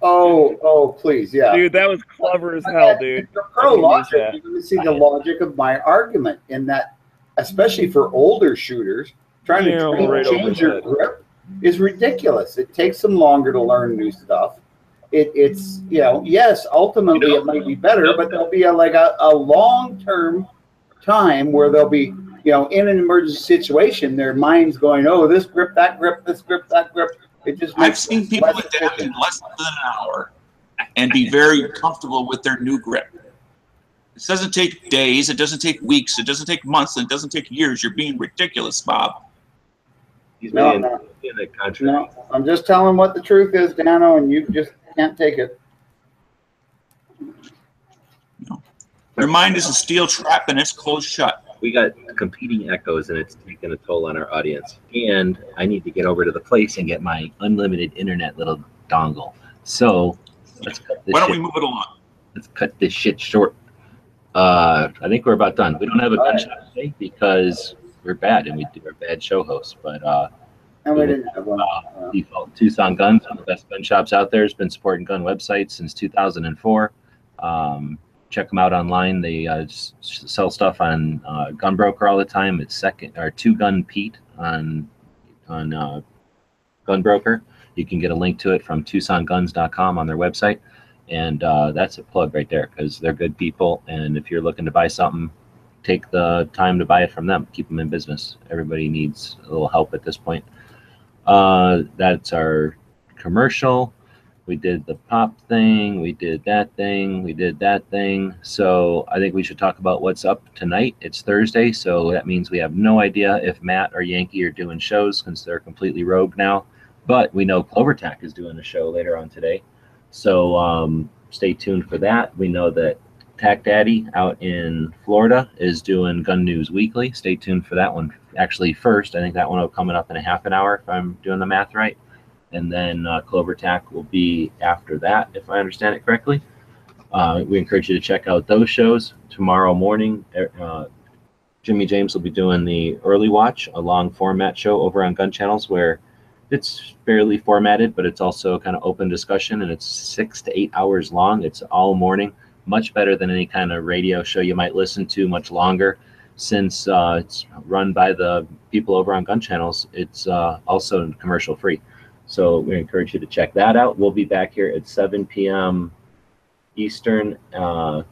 Oh, please, yeah. Dude, that was clever as hell, dude. The pro logic, you can see the logic of my argument in that, especially for older shooters, trying to change your grip is ridiculous. It takes them longer to learn new stuff. It's yes, ultimately it might be better, but there'll be a long-term time where they'll be, in an emergency situation, their mind's going, oh, this grip, that grip, this grip, that grip. It just I've seen people adapt in less than an hour and be very comfortable with their new grip. It doesn't take days, it doesn't take weeks, it doesn't take months, and it doesn't take years. You're being ridiculous, Bob. No, I'm just telling what the truth is, Dano, and you just can't take it. Their mind is a steel trap and it's closed shut. We got competing echoes and it's taking a toll on our audience. And I need to get over to the place and get my unlimited internet little dongle. So let's cut this. Why don't we move it along? Let's cut this shit short. I think we're about done. We don't have a gunshot today because we're bad and we do our bad show hosts. But and we didn't have one. Default Tucson Guns, one of the best gun shops out there, has been supporting gun websites since 2004. Check them out online. They sell stuff on Gunbroker all the time. It's Two Gun Pete on Gunbroker. You can get a link to it from TucsonGuns.com on their website, and that's a plug right there because they're good people. And if you're looking to buy something, take the time to buy it from them. Keep them in business. Everybody needs a little help at this point. That's our commercial. We did the pop thing. We did that thing. We did that thing. So I think we should talk about what's up tonight. It's Thursday, so that means we have no idea if Matt or Yankee are doing shows since they're completely rogue now. But we know CloverTac is doing a show later on today. So stay tuned for that. We know that Tac Daddy out in Florida is doing Gun News Weekly. Stay tuned for that one. Actually, first, I think that one will come up in a half an hour if I'm doing the math right. And then CloverTac will be after that, if I understand it correctly. We encourage you to check out those shows. Tomorrow morning, Jimmy James will be doing the Early Watch, a long format show over on Gun Channels where It's fairly formatted, but it's also kind of open discussion, and it's 6 to 8 hours long. It's all morning, much better than any kind of radio show you might listen to, much longer. Since it's run by the people over on Gun Channels, it's also commercial free. So we encourage you to check that out. We'll be back here at 7 p.m. Eastern, 4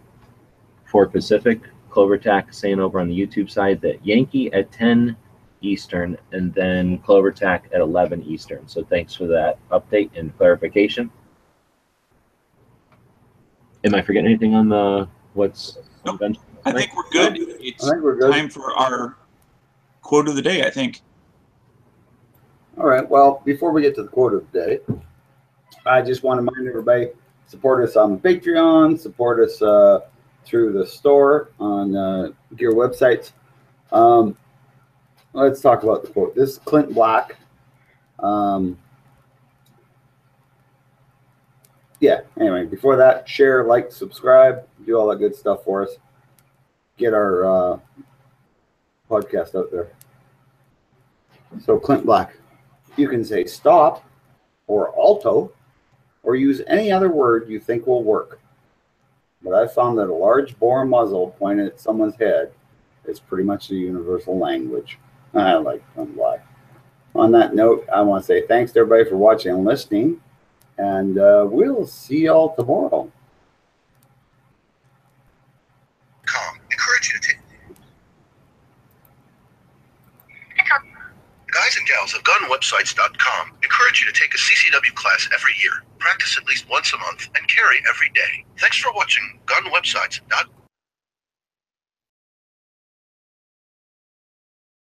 Pacific. CloverTac saying over on the YouTube side that Yankee at 10 Eastern, and then CloverTac at 11 Eastern. So thanks for that update and clarification. Am I forgetting anything on the what's? Nope. I think we're good. It's time for our quote of the day, I think. All right. Well, before we get to the quote of the day, I just want to remind everybody, support us on Patreon, support us through the store on gear websites. Let's talk about the quote. This is Clint Black. Yeah, anyway, before that, share, like, subscribe, do all that good stuff for us. Get our podcast out there. So, Clint Black, you can say stop or alto or use any other word you think will work. But I found that a large bore muzzle pointed at someone's head is pretty much the universal language. I like Clint Black. On that note, I want to say thanks to everybody for watching and listening. And we'll see y'all tomorrow. Encourage you to take. Guys and gals of gunwebsites.com encourage you to take a CCW class every year, practice at least once a month, and carry every day. Thanks for watching gunwebsites.com.